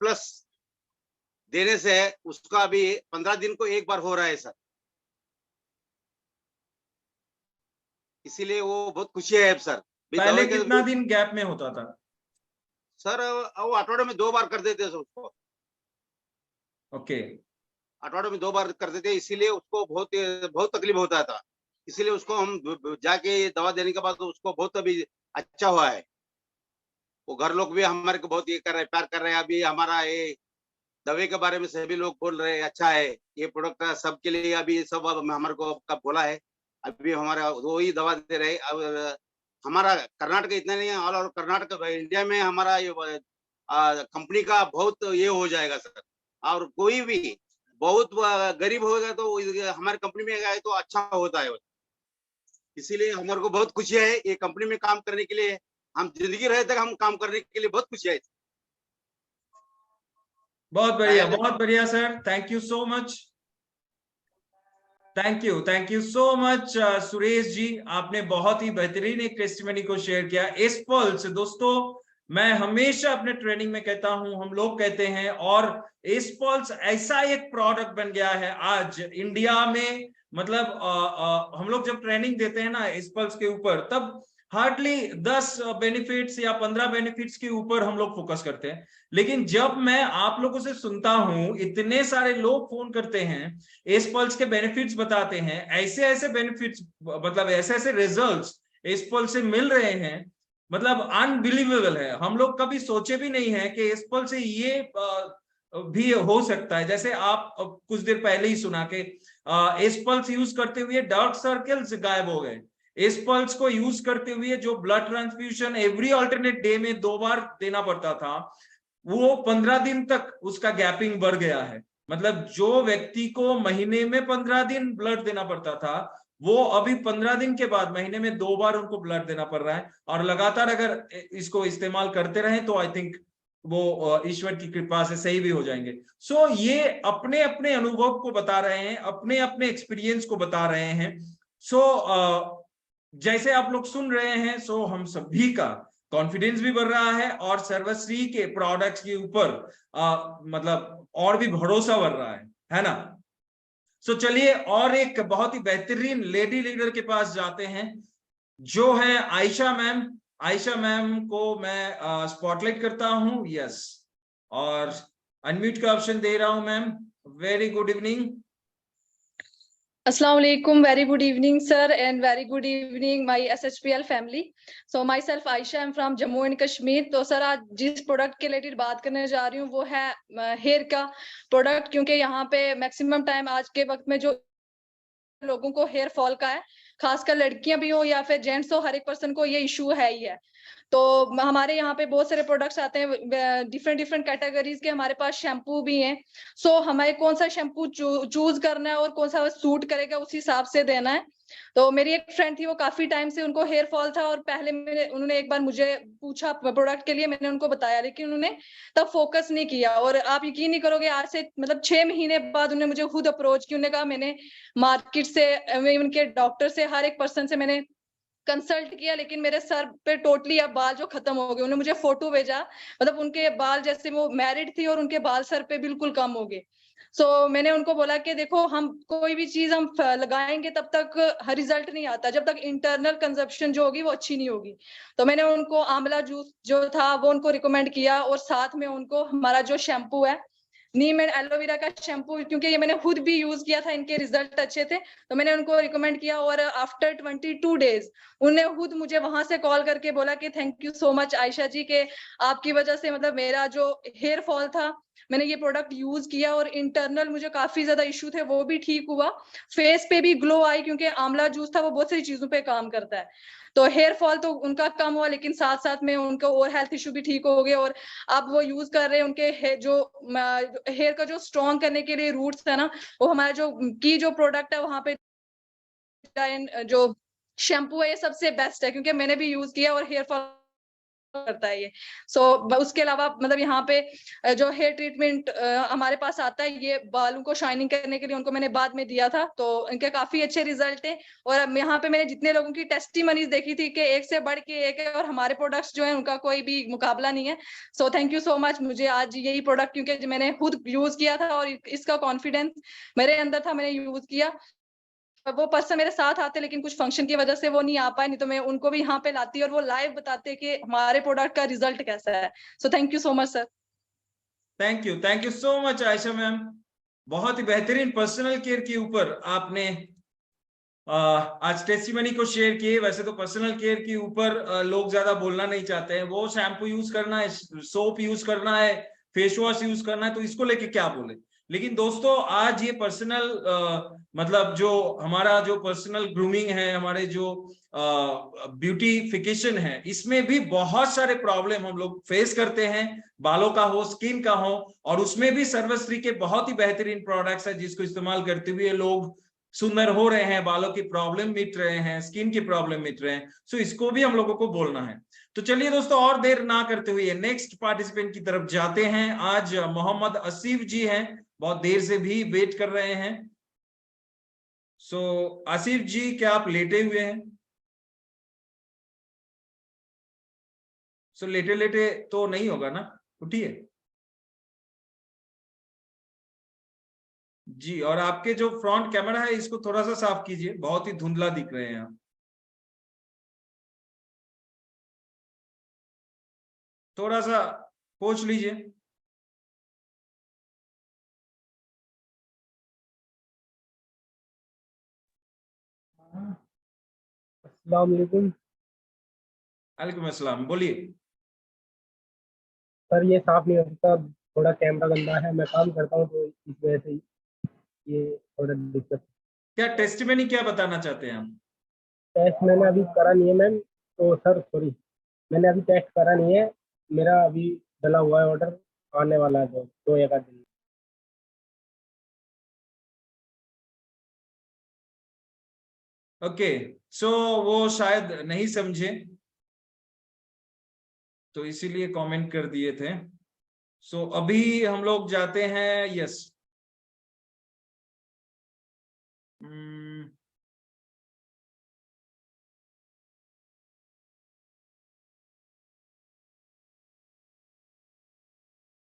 देने से उसका अभी 15 दिन को एक बार हो रहा है सर। इसीलिए वो बहुत खुशी है सर। पहले कितना दिन गैप में होता था सर? वो अठवाड़े में 2 बार कर देते सर उसको। ओके। अठवाड़े में 2 बार कर देते, इसीलिए उसको बहुत तकलीफ होता था। इसीलिए उसको हम जाके दवा देने के बाद उसको बहुत अभी अच्छा हुआ है। वो घर लोग भी हमारे को बहुत ये कर रहे हैं, प्यार कर रहे हैं। अभी हमारा ये दवाई के बारे में सभी लोग बोल रहे हैं अच्छा है ये प्रोडक्ट सबके लिए। अभी सब हमारे को कब बोला है, अभी हमारा वही दवा दे रहे। अब हमारा कर्नाटक इतना नहीं है, ऑल ओवर कर्नाटक इंडिया में हमारा ये कंपनी का बहुत ये हो जाएगा सर। और कोई भी बहुत गरीब होगा तो हमारे कंपनी में आए तो अच्छा होता है। इसीलिए हमारे को बहुत खुशी है ये कंपनी में काम करने के लिए। हम जिंदगी रहे तक हम काम करने के लिए बहुत खुशी है। बहुत बढ़िया sir. Thank you so much. Thank you so much Suresh ji, आपने बहुत ही बेहतरीन एक टेस्टिमनी को शेयर किया। इस पल्स दोस्तों, मैं हमेशा अपने ट्रेनिंग में कहता हूं, हम लोग कहते हैं, और इस पल्स ऐसा एक प्रोडक्ट बन गया है आज इंडिया में। मतलब हम लोग जब ट्रेनिंग देते हैं ना इस पल्स के ऊपर, तब हार्डली 10 बेनिफिट्स या 15 बेनिफिट्स के ऊपर हम लोग फोकस करते हैं। लेकिन जब मैं आप लोगों से सुनता हूं, इतने सारे लोग फोन करते हैं, एस पल्स के बेनिफिट्स बताते हैं, ऐसे ऐसे बेनिफिट्स, मतलब ऐसे ऐसे रिजल्ट्स एस पल्स से मिल रहे हैं, मतलब अनबिलीवेबल है। हम लोग कभी सोचे भी नहीं है कि एस पल्स से ये भी हो सकता है। जैसे आप कुछ देर पहले ही सुना के एस पल्स यूज करते हुए डार्क सर्कल्स गायब हो गए। इस पल्स को यूज करते हुए जो blood transfusion every alternate day में 2 बार देना पड़ता था, वो 15 दिन तक उसका गैपिंग बढ़ गया है। मतलब जो व्यक्ति को महीने में 15 दिन ब्लड देना पड़ता था, वो अभी 15 दिन के बाद महीने में 2 बार उनको ब्लड देना पड़ रहा है। और लगातार अगर इसको इस्तेमाल करते रहे तो आई थिंक वो ईश्वर की कृपा से सही भी हो जाएंगे। सो ये अपने अपने अनुभव को बता रहे हैं, अपने अपने एक्सपीरियंस को बता रहे हैं। सो जैसे आप लोग सुन रहे हैं, सो हम सभी का कॉन्फिडेंस भी बढ़ रहा है और सर्वश्री के प्रोडक्ट्स के ऊपर मतलब और भी भरोसा बढ़ रहा है ना। सो चलिए और एक बहुत ही बेहतरीन लेडी लीडर के पास जाते हैं, जो है आयशा मैम। आयशा मैम को मैं स्पॉटलाइट करता हूं, यस, और अनम्यूट का ऑप्शन दे रहा हूं ma'am. Very good evening. Assalamu alaikum, very good evening sir, and very good evening my SHPL family. So myself Aisha, I'm from Jammu and Kashmir. तो सर आज जिस प्रोडक्ट के रिलेटेड बात करने जा रही हूँ वो है हेयर का प्रोडक्ट, क्योंकि यहाँ पे मैक्सिमम टाइम आज के वक्त में जो लोगों को हेयर फॉल का है, खासकर लड़कियां भी हो या फिर जेंट्स हो, हर एक पर्सन को ये इशू है ही है। तो हमारे यहाँ पे बहुत सारे प्रोडक्ट्स आते हैं, डिफरेंट डिफरेंट कैटेगरीज के हमारे पास शैम्पू भी हैं। सो हमें कौन सा शैम्पू चूज करना है और कौन सा सूट करेगा उस हिसाब से देना है। तो मेरी एक फ्रेंड थी, वो काफी टाइम से उनको हेयर फॉल था और पहले उन्होंने एक बार मुझे पूछा प्रोडक्ट के लिए, मैंने उनको बताया, लेकिन उन्होंने तब फोकस नहीं किया। और आप यकीन नहीं करोगे, आज से मतलब 6 महीने बाद उन्होंने मुझे खुद अप्रोच किया। उन्होंने कहा मैंने मार्केट से, उनके डॉक्टर से, हर एक पर्सन से मैंने कंसल्ट किया, लेकिन मेरे सर पे टोटली अब बाल जो खत्म हो गए। उन्होंने मुझे फोटो भेजा, मतलब उनके बाल जैसे वो मैरिड थी और उनके बाल सर पे बिल्कुल कम हो गए। सो मैंने उनको बोला कि देखो, हम कोई भी चीज हम लगाएंगे तब तक रिजल्ट नहीं आता जब तक इंटरनल कंजप्शन जो होगी वो अच्छी नहीं होगी। तो मैंने उनको आंवला जूस जो था वो उनको रिकमेंड किया, और साथ में उनको हमारा जो शैम्पू है नीम एंड एलोवेरा का शैम्पू, क्योंकि ये मैंने खुद भी यूज किया था, इनके रिजल्ट अच्छे थे, तो मैंने उनको रिकमेंड किया। और आफ्टर 22 डेज उन्होंने खुद मुझे वहां से कॉल करके बोला कि thank you so much Ayesha ji, के आपकी वजह से मतलब मेरा जो हेयर फॉल था, मैंने ये प्रोडक्ट यूज किया और इंटरनल मुझे काफी ज्यादा इश्यू थे वो भी ठीक हुआ, फेस पे भी ग्लो आई, क्योंकि आंवला जूस था वो बहुत सारी चीजों पे काम करता है। तो हेयर फॉल तो उनका कम हुआ, लेकिन साथ साथ में उनको और हेल्थ इश्यू भी ठीक हो गए। और अब वो यूज कर रहे हैं, उनके हेयर का जो स्ट्रॉन्ग करने के लिए रूट्स है ना, वो हमारा जो प्रोडक्ट है वहां पे जो शैम्पू है ये सबसे बेस्ट है, क्योंकि मैंने भी यूज किया और हेयर फॉल करता है ये। सो उसके अलावा मतलब यहाँ पे जो हेयर ट्रीटमेंट हमारे पास आता है, ये बालों को शाइनिंग करने के लिए उनको मैंने बाद में दिया था, तो इनके काफी अच्छे रिजल्ट हैं। और यहाँ पे मैंने जितने लोगों की टेस्टिमनीज देखी थी कि एक से बढ़ के एक है, और हमारे प्रोडक्ट्स जो है उनका कोई भी मुकाबला नहीं है। सो थैंक यू सो मच। मुझे आज यही प्रोडक्ट, क्योंकि मैंने खुद यूज किया था और इसका कॉन्फिडेंस मेरे अंदर था, मैंने यूज किया। वो पर्सन मेरे साथ आते, लेकिन कुछ फंक्शन की वजह से वो नहीं आ पाए, नहीं तो मैं उनको भी यहाँ पे लाती और वो लाइव बताते कि हमारे प्रोडक्ट का रिजल्ट कैसा है। सो thank you so much sir. Thank you so much Ayesha ma'am. बहुत ही बेहतरीन पर्सनल केयर के ऊपर आपने आज टेस्टिमनी को शेयर किए। वैसे तो पर्सनल केयर के ऊपर लोग ज्यादा बोलना नहीं चाहते हैं, वो शैम्पू यूज करना है, सोप यूज करना है, फेस वॉश यूज करना है, तो इसको लेके क्या बोले। लेकिन दोस्तों आज ये पर्सनल मतलब जो हमारा जो पर्सनल ग्रूमिंग है, हमारे जो ब्यूटिफिकेशन है, इसमें भी बहुत सारे प्रॉब्लम हम लोग फेस करते हैं, बालों का हो, स्किन का हो, और उसमें भी सर्वश्री के बहुत ही बेहतरीन प्रोडक्ट्स है जिसको इस्तेमाल करते हुए लोग सुंदर हो रहे हैं, बालों की प्रॉब्लम मिट रहे हैं, स्किन की प्रॉब्लम मिट रहे हैं। सो इसको भी हम लोगों को बोलना है। तो चलिए दोस्तों और देर ना करते हुए नेक्स्ट पार्टिसिपेंट की तरफ जाते हैं। आज मोहम्मद आसिफ जी हैं, बहुत देर से भी वेट कर रहे हैं। सो आसिफ जी, क्या आप लेटे हुए हैं? सो लेटे लेटे तो नहीं होगा ना, उठिए जी। और आपके जो फ्रंट कैमरा है इसको थोड़ा सा साफ कीजिए, बहुत ही धुंधला दिख रहे हैं आप। थोड़ा सा पूछ लीजिए। अस्सलाम वालेकुम वालेकुम अस्सलाम, बोलिए। सर। ये साफ नहीं होता, थोड़ा कैमरा गंदा है, मैं काम करता हूँ तो इस वजह से ये थोड़ा दिक्कत। क्या टेस्टिमनी क्या बताना चाहते हैं हम? टेस्ट मैंने अभी करा नहीं है मैम, तो सर सॉरी, मैंने अभी टेस्ट करा नहीं है। मेरा अभी डला हुआ है ऑर्डर, आने वाला है दो एक आध दिन। ओके, सो वो शायद नहीं समझे तो इसीलिए कमेंट कर दिए थे। सो अभी हम लोग जाते हैं, यस,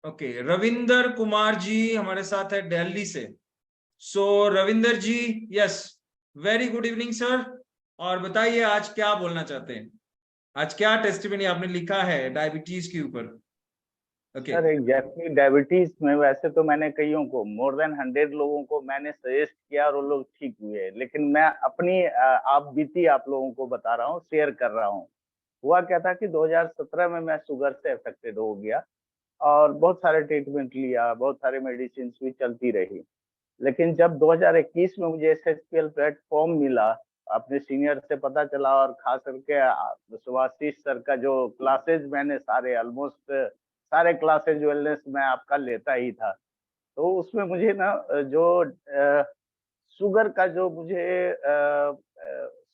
ओके, रविंदर कुमार जी हमारे साथ है दिल्ली से। So Ravinder ji, yes, very good evening sir. और बताइए आज क्या बोलना चाहते हैं, आज क्या टेस्टिमनी आपने लिखा है डायबिटीज के ऊपर? ओके, सर एग्जैक्टली डायबिटीज में वैसे तो मैंने कईयों को, मोर देन 100 लोगों को मैंने सजेस्ट किया और वो लोग ठीक हुए, लेकिन मैं अपनी आप बीती आप लोगों को बता रहा हूँ, शेयर कर रहा हूँ। हुआ क्या था कि 2017 में मैं शुगर से अफेक्टेड हो गया और बहुत सारे ट्रीटमेंट लिया, बहुत सारे मेडिसिन भी चलती रही। लेकिन जब 2021 में मुझे SHPL प्लेटफॉर्म मिला, अपने सीनियर से पता चला, और खास करके सुभाषिष सर का जो क्लासेज मैंने सारे ऑलमोस्ट सारे क्लासेज वेलनेस में आपका लेता ही था, तो उसमें मुझे ना जो शुगर का जो मुझे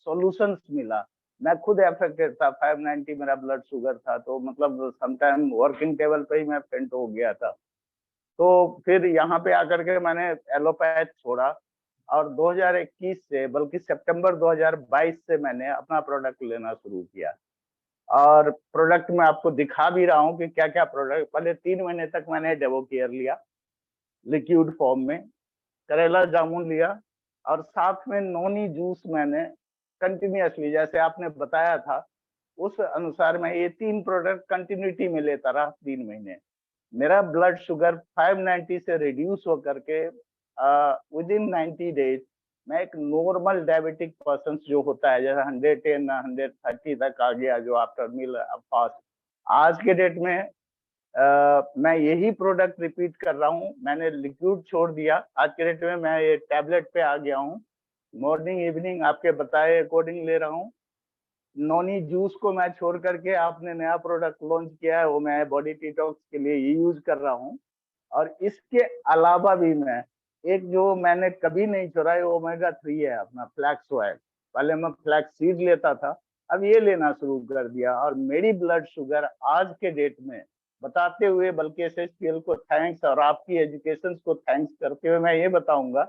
सॉल्यूशंस मिला, मैं खुद अफेक्टेड था, 590 मेरा ब्लड शुगर था, तो मतलब समटाइम वर्किंग टेबल पे ही मैं फेंट हो गया था। तो फिर यहाँ पे आकर के मैंने एलोपैथ छोड़ा और 2021 से, बल्कि सितंबर 2022 से मैंने अपना प्रोडक्ट लेना शुरू किया। और प्रोडक्ट में आपको दिखा भी रहा हूँ कि क्या क्या प्रोडक्ट। पहले 3 महीने तक मैंने डेवोकेयर लिया लिक्विड फॉर्म में, करेला जामुन लिया, और साथ में नोनी जूस मैंने कंटिन्यूअसली, जैसे आपने बताया था उस अनुसार मैं ये 3 प्रोडक्ट कंटिन्यूटी में लेता रहा 3 महीने। मेरा ब्लड शुगर 590 से रिड्यूस होकर के विद इन 90 डेज मैं एक नॉर्मल डायबिटिक पर्सन जो होता है, जैसे 110 130 तक आ गया, जो आफ्टर मील फास्ट। आज के डेट में मैं यही प्रोडक्ट रिपीट कर रहा हूँ। मैंने लिक्विड छोड़ दिया, आज के डेट में मैं ये टैबलेट पे आ गया हूँ। मॉर्निंग इवनिंग आपके बताए अकॉर्डिंग ले रहा हूँ। नॉनी जूस को मैं छोड़ करके आपने नया प्रोडक्ट लॉन्च किया है, वो मैं बॉडी डिटॉक्स के लिए ये यूज कर रहा हूँ। और इसके अलावा भी मैं एक जो मैंने कभी नहीं छोड़ा है, ओमेगा 3 है अपना फ्लैक्स ऑयल। पहले मैं फ्लैक्स सीड लेता था, अब ये लेना शुरू कर दिया, और मेरी ब्लड शुगर आज के डेट में बताते हुए, बल्कि SHPL को थैंक्स और आपकी एजुकेशन को थैंक्स करते हुए मैं ये बताऊंगा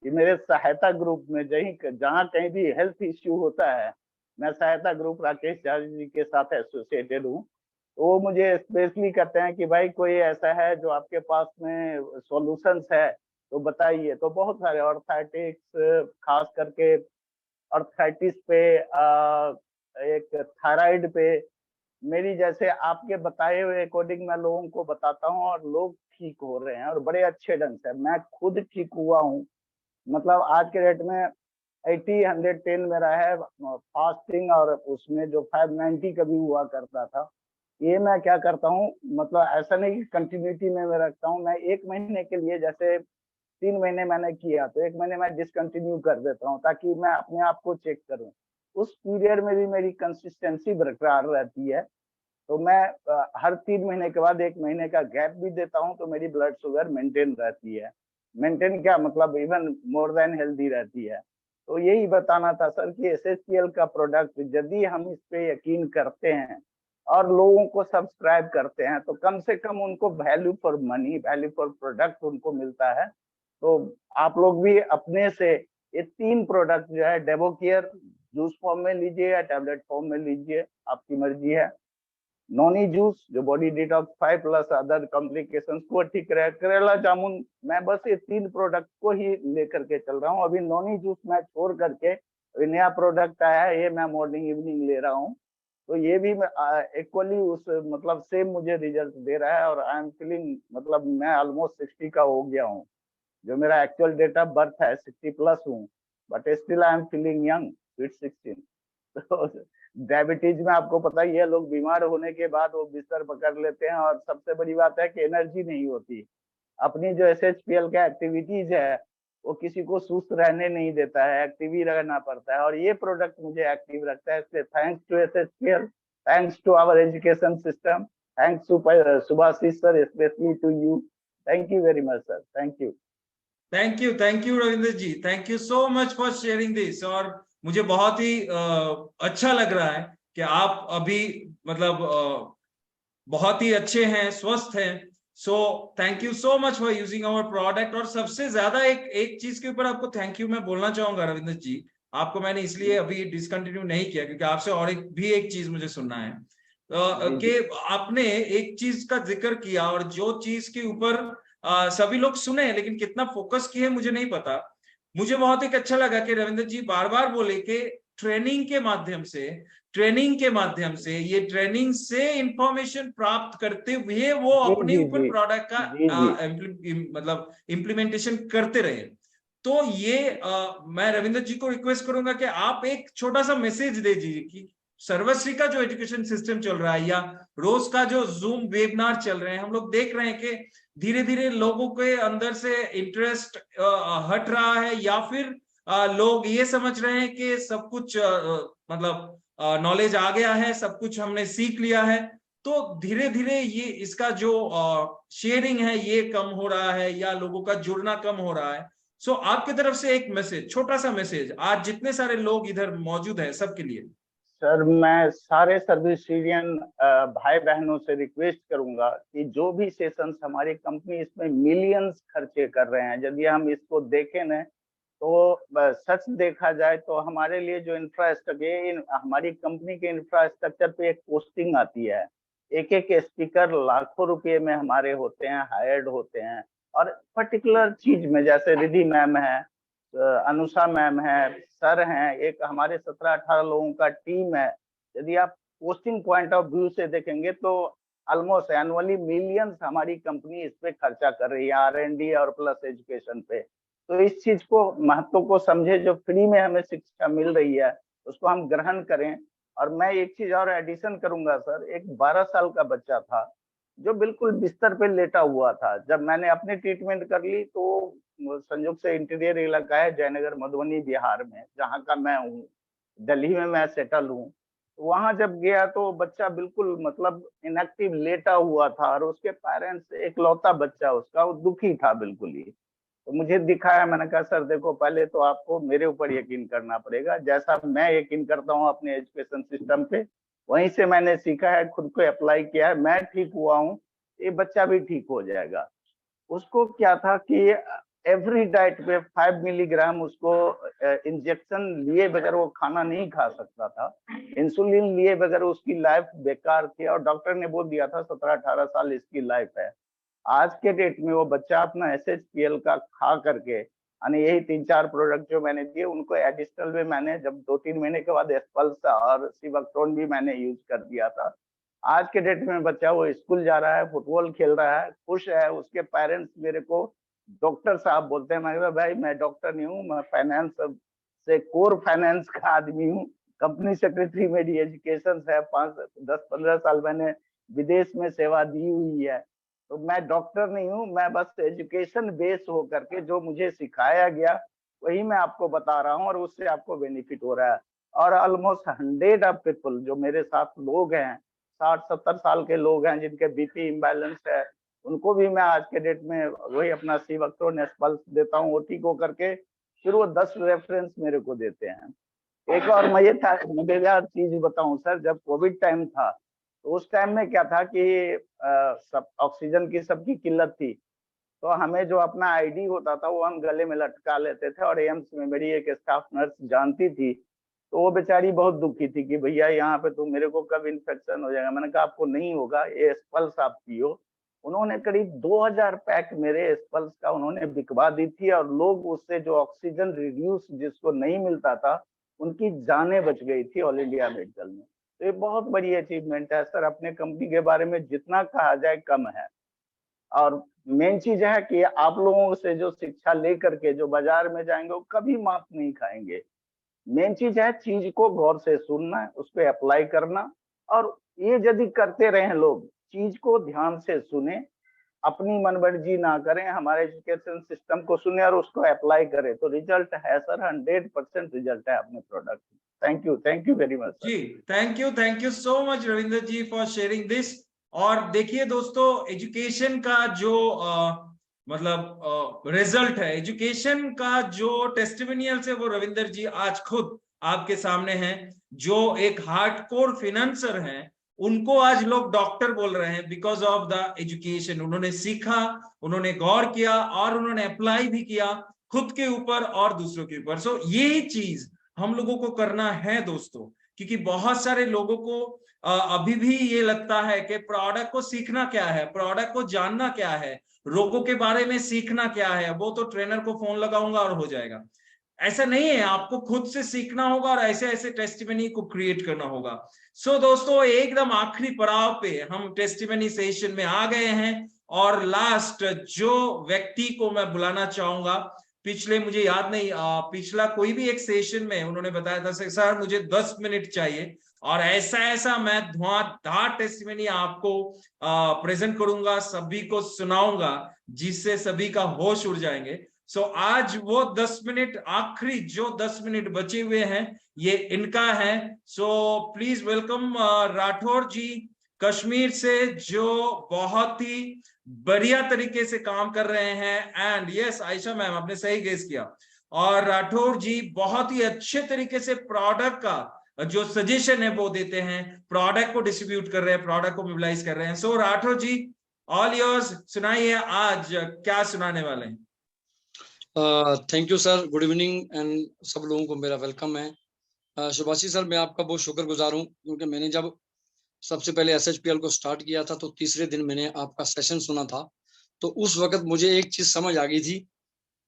कि मेरे सहायता ग्रुप में जहाँ कहीं भी हेल्थ इश्यू होता है, मैं सहायता ग्रुप राकेश झा जी के साथ एसोसिएटेड हूँ। तो वो मुझे स्पेशली कहते हैं कि भाई कोई ऐसा है जो आपके पास में सॉल्यूशंस है तो बताइए। तो बहुत सारे ऑर्थराइटिक्स, खास करके ऑर्थराइटिस पे, एक थायराइड पे, मेरी जैसे आपके बताए हुए अकॉर्डिंग मैं लोगों को बताता हूँ और लोग ठीक हो रहे हैं और बड़े अच्छे ढंग से। मैं खुद ठीक हुआ हूँ, मतलब आज के डेट में 80 110 मेरा है फास्टिंग, और उसमें जो 590 कभी हुआ करता था, ये मैं क्या करता हूँ, मतलब ऐसा नहीं कि कंटिन्यूटी में मैं रखता हूँ। मैं 1 महीने के लिए, जैसे 3 महीने मैंने किया तो 1 महीने मैं डिसकंटिन्यू कर देता हूँ, ताकि मैं अपने आप को चेक करूँ। उस पीरियड में भी मेरी कंसिस्टेंसी बरकरार रहती है। तो मैं हर 3 महीने के बाद 1 महीने का गैप भी देता हूँ, तो मेरी ब्लड शुगर मेंटेन रहती है। मेंटेन क्या मतलब, इवन मोर देन हेल्दी रहती है। तो यही बताना था सर कि SHPL का प्रोडक्ट यदि हम इस पे यकीन करते हैं और लोगों को सब्सक्राइब करते हैं, तो कम से कम उनको value for money, value for product उनको मिलता है। तो आप लोग भी अपने से ये 3 प्रोडक्ट जो है, डेवोकेयर जूस फॉर्म में लीजिए या टैबलेट फॉर्म में लीजिए, आपकी मर्जी है। नोनी जूस जो body detox 5 plus other complications को ठीक रहे, करेला जामुन, मैं बस ये 3 प्रोडक्ट को ही लेकर के चल रहा हूँ। अभी नोनी जूस मैं छोड़ करके अभी नया प्रोडक्ट आया है, ये मैं मॉर्निंग इवनिंग ले रहा हूँ। तो ये भी इक्वली उस मतलब सेम मुझे रिजल्ट दे रहा है। और आई एम फीलिंग मतलब मैं ऑलमोस्ट 60 का हो गया हूँ, जो मेरा एक्चुअल डेट ऑफ बर्थ है 60 प्लस हूँ, but still I am feeling young, sweet 16। तो डायबिटीज में आपको पता ही है, लोग बीमार होने के बाद वो बिस्तर पकड़ लेते हैं, और सबसे बड़ी बात है कि एनर्जी नहीं होती। अपनी जो SHPL का एक्टिविटीज है वो किसी को सुस्त रहने नहीं देता है, एक्टिव ही रहना पड़ता है, और ये प्रोडक्ट मुझे एक्टिव रखता है। इसलिए thanks to SHPL, thanks to our education system, thanks to Subhashis sir, specially to you. Thank you very much sir, thank you. Thank you Ravindra ji, thank you so much for sharing this. और मुझे बहुत ही अच्छा लग रहा है कि आप अभी मतलब बहुत ही अच्छे हैं, स्वस्थ हैं। So thank you so much for using our product. और सबसे ज्यादा एक चीज के ऊपर आपको थैंक यू मैं बोलना चाहूंगा रविंद्र जी, आपको मैंने इसलिए अभी डिसकंटिन्यू नहीं किया क्योंकि आपसे और एक चीज मुझे सुनना है कि आपने एक चीज का जिक्र किया, और जो चीज के ऊपर सभी लोग सुने लेकिन कितना फोकस किए मुझे नहीं पता। मुझे बहुत एक अच्छा लगा कि रविंद्र जी बार बार बोले कि ट्रेनिंग के माध्यम से ये ट्रेनिंग से इंफॉर्मेशन प्राप्त करते हुए वो अपने ऊपर प्रोडक्ट का मतलब इम्प्लीमेंटेशन करते रहे। तो ये मैं रविंद्र जी को रिक्वेस्ट करूंगा कि आप एक छोटा सा मैसेज दे दीजिए कि सर्वश्री का जो एजुकेशन सिस्टम चल रहा है या रोज का जो जूम वेबिनार चल रहे हैं, हम लोग देख रहे हैं कि धीरे धीरे लोगों के अंदर से इंटरेस्ट हट रहा है, या फिर लोग ये समझ रहे हैं कि सब कुछ मतलब नॉलेज आ गया है, सब कुछ हमने सीख लिया है। तो धीरे धीरे ये इसका जो शेयरिंग है ये कम हो रहा है या लोगों का जुड़ना कम हो रहा है। सो आपकी तरफ से एक मैसेज, छोटा सा मैसेज आज जितने सारे लोग इधर मौजूद है सबके लिए। सर मैं सारे सर्विसियन भाई बहनों से रिक्वेस्ट करूंगा कि जो भी सेशंस हमारी कंपनी इसमें मिलियंस खर्चे कर रहे हैं, यदि हम इसको देखें न तो सच देखा जाए तो हमारे लिए जो इंफ्रास्ट्रक्चर, हमारी कंपनी के इंफ्रास्ट्रक्चर पे एक पोस्टिंग आती है, एक एक स्पीकर लाखों रुपए में हमारे होते हैं, हायर्ड होते हैं। और पर्टिकुलर चीज में जैसे रिधि मैम है, अनुषा मैम है, सर हैं, एक हमारे 17-18 लोगों का टीम है। यदि आप पोस्टिंग पॉइंट ऑफ व्यू से देखेंगे तो ऑलमोस्ट एनुअली मिलियंस हमारी कंपनी इस पे खर्चा कर रही है, R&D और प्लस एजुकेशन पे। तो इस चीज को महत्व को समझे, जो फ्री में हमें शिक्षा मिल रही है उसको हम ग्रहण करें। और मैं एक चीज और एडिशन करूंगा सर, एक 12 साल का बच्चा था जो बिल्कुल बिस्तर पे लेटा हुआ था। जब मैंने अपनी ट्रीटमेंट कर ली तो संयोग से इंटीरियर इलाका है जयनगर मधुबनी बिहार में, जहाँ का मैं हूँ, दिल्ली में मैं सेटल हूँ। वहां जब गया तो बच्चा बिल्कुल मतलब इनएक्टिव लेटा हुआ था, और उसके पेरेंट्स, एक लौता बच्चा उसका, वो दुखी था बिल्कुल ही। तो मुझे दिखाया, मैंने कहा सर देखो पहले तो आपको मेरे ऊपर यकीन करना पड़ेगा, जैसा मैं यकीन करता हूँ अपने एजुकेशन सिस्टम पे, वहीं से मैंने सीखा है, खुद को अप्लाई किया है, मैं ठीक हुआ हूँ, ये बच्चा भी ठीक हो जाएगा। उसको क्या था कि एवरी डाइट पे 5 मिलीग्राम उसको इंजेक्शन लिए बगैर वो खाना नहीं खा सकता था, इंसुलिन लिए बगैर उसकी लाइफ बेकार थी, और डॉक्टर ने बोल दिया था 17-18 साल इसकी लाइफ है। आज के डेट में वो बच्चा अपना SHPL का खा करके, यानी यही 3-4 प्रोडक्ट जो मैंने दिए उनको एडिशनल में मैंने जब 2-3 महीने के बाद एस्पल्सा और सिवक्ट्रोन भी मैंने यूज कर दिया था। आज के डेट में बच्चा वो स्कूल जा रहा है, फुटबॉल खेल रहा है, खुश है। उसके पेरेंट्स मेरे को डॉक्टर साहब बोलते हैं। मैं कहता भाई मैं डॉक्टर नहीं हूँ, मैं फाइनेंस से कोर फाइनेंस का आदमी हूँ, कंपनी सेक्रेटरी मेरी एजुकेशन है, 5-10-15 साल मैंने विदेश में सेवा दी हुई है। तो मैं डॉक्टर नहीं हूँ, मैं बस एजुकेशन बेस हो करके जो मुझे सिखाया गया वही मैं आपको बता रहा हूँ, और उससे आपको बेनिफिट हो रहा है। और ऑलमोस्ट 100 ऑफ पीपल जो मेरे साथ लोग हैं, 60-70 साल के लोग हैं जिनके BP इम्बैलेंस है, उनको भी मैं आज के डेट में वही अपना सिवक्ट्रोन एस्पल्स देता हूँ, वो ठीक हो करके फिर वो 10 रेफरेंस मेरे को देते हैं। एक और मैं ये चीज बताऊं सर, जब कोविड टाइम था तो उस टाइम में क्या था कि सब ऑक्सीजन की सबकी किल्लत थी, तो हमें जो अपना ID होता था वो हम गले में लटका लेते थे। और एम्स में मेरी एक स्टाफ नर्स जानती थी, तो वो बेचारी बहुत दुखी थी कि भैया यहाँ पे तो मेरे को कब इन्फेक्शन हो जाएगा। मैंने कहा आपको नहीं होगा, ये एस्पल्स आप पियो। उन्होंने करीब 2000 पैक मेरे एस्पल्स का उन्होंने बिकवा दी थी, और लोग उससे जो ऑक्सीजन रिड्यूस जिसको नहीं मिलता था उनकी जानें बच गई थी ऑल इंडिया मेडिकल में। ये बहुत बड़ी अचीवमेंट है सर। अपने कंपनी के बारे में जितना कहा जाए कम है। और मेन चीज है कि आप लोगों से जो शिक्षा लेकर के जो बाजार में जाएंगे वो कभी मात नहीं खाएंगे। मेन चीज है चीज को गौर से सुनना, उस पर अप्लाई करना, और ये यदि करते रहे लोग, चीज को ध्यान से सुने, अपनी मनमर्जी ना करें, हमारे एजुकेशन सिस्टम को सुने और उसको अप्लाई करें, तो रिजल्ट है सर, 100% रिजल्ट है अपने product. Thank you very much जी। Thank you so much Ravindra ji for sharing this. और देखिए दोस्तों, एजुकेशन का जो मतलब रिजल्ट है, एजुकेशन का जो टेस्टिमोनियल्स है, वो रविंद्र जी आज खुद आपके सामने हैं। जो एक हार्डकोर फाइनेंसर हैं, उनको आज लोग डॉक्टर बोल रहे हैं बिकॉज ऑफ द एजुकेशन। उन्होंने सीखा, उन्होंने गौर किया और उन्होंने अप्लाई भी किया खुद के ऊपर और दूसरों के ऊपर। सो ये चीज हम लोगों को करना है दोस्तों, क्योंकि बहुत सारे लोगों को अभी भी ये लगता है कि प्रोडक्ट को सीखना क्या है, प्रोडक्ट को जानना क्या है, रोगों के बारे में सीखना क्या है, वो तो ट्रेनर को फोन लगाऊंगा और हो जाएगा। ऐसा नहीं है, आपको खुद से सीखना होगा और ऐसे ऐसे टेस्टिमनी को क्रिएट करना होगा। सो दोस्तों, एकदम आखिरी पड़ाव पे हम टेस्टिमनी सेशन में आ गए हैं और लास्ट जो व्यक्ति को मैं बुलाना चाहूंगा, पिछले मुझे याद नहीं, पिछला कोई भी एक सेशन में उन्होंने बताया था सर मुझे 10 मिनट चाहिए और ऐसा ऐसा मैं धुआंधार टेस्टिमनी आपको प्रेजेंट करूंगा, सभी को सुनाऊंगा, जिससे सभी का होश उड़ जाएंगे। सो आज वो 10 मिनट, आखिरी जो 10 मिनट बचे हुए हैं, ये इनका है। सो प्लीज वेलकम राठौर जी कश्मीर से, जो बहुत ही बढ़िया तरीके से काम कर रहे हैं। एंड यस आयशा मैम, आपने सही गेस किया। और राठौर जी बहुत ही अच्छे तरीके से प्रोडक्ट का जो सजेशन है वो देते हैं, प्रोडक्ट को डिस्ट्रीब्यूट कर रहे हैं, प्रोडक्ट को मोबिलाइज कर रहे हैं। सो राठौर जी, ऑल योर्स, सुनाइए आज क्या सुनाने वाले हैं। Thank you sir, good evening and सब लोगों को मेरा वेलकम है। शुभाशी सर, मैं आपका बहुत शुक्रगुजार हूँ, क्योंकि मैंने जब सबसे पहले SHPL को स्टार्ट किया था तो तीसरे दिन मैंने आपका सेशन सुना था, तो उस वक्त मुझे एक चीज समझ आ गई थी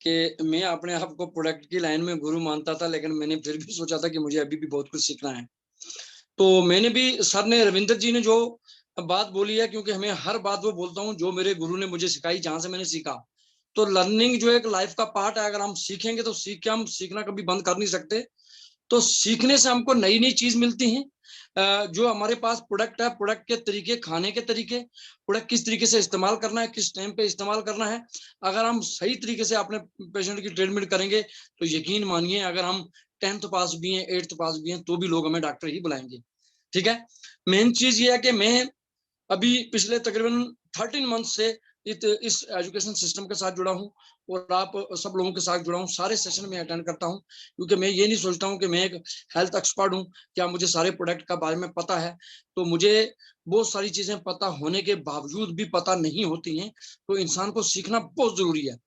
कि मैं अपने आप को प्रोडक्ट की लाइन में गुरु मानता था, लेकिन मैंने फिर भी सोचा था कि मुझे अभी भी बहुत कुछ सीखना है। तो मैंने भी, सर ने, रविंद्र जी ने जो बात बोली है, क्योंकि हमें हर बात वो बोलता हूँ जो मेरे गुरु ने मुझे सिखाई, जहां से मैंने सीखा। तो लर्निंग जो एक लाइफ का पार्ट है, अगर हम सीखेंगे तो सीख के हम सीखना कभी बंद कर नहीं सकते। तो सीखने से हमको नई नई चीज मिलती है। जो हमारे पास प्रोडक्ट है, प्रोडक्ट के तरीके, खाने के तरीके, प्रोडक्ट किस तरीके से इस्तेमाल करना है, किस टाइम पे इस्तेमाल करना है, अगर हम सही तरीके से अपने पेशेंट की ट्रीटमेंट करेंगे तो यकीन मानिए, अगर हम 10th पास भी हैं, 8th पास भी हैं, तो भी लोग हमें डॉक्टर ही बुलाएंगे। ठीक है। मेन चीज ये है कि मैं अभी पिछले तकरीबन 13 मंथ से इस एजुकेशन सिस्टम के साथ जुड़ा हूँ और आप सब लोगों के साथ जुड़ा हूँ। सारे सेशन में अटेंड करता हूँ, क्योंकि मैं ये नहीं सोचता हूँ कि मैं एक हेल्थ एक्सपर्ट हूँ, क्या मुझे सारे प्रोडक्ट का बारे में पता है। तो मुझे बहुत सारी चीजें पता होने के बावजूद भी पता नहीं होती हैं, तो इंसान को सीखना बहुत जरूरी है।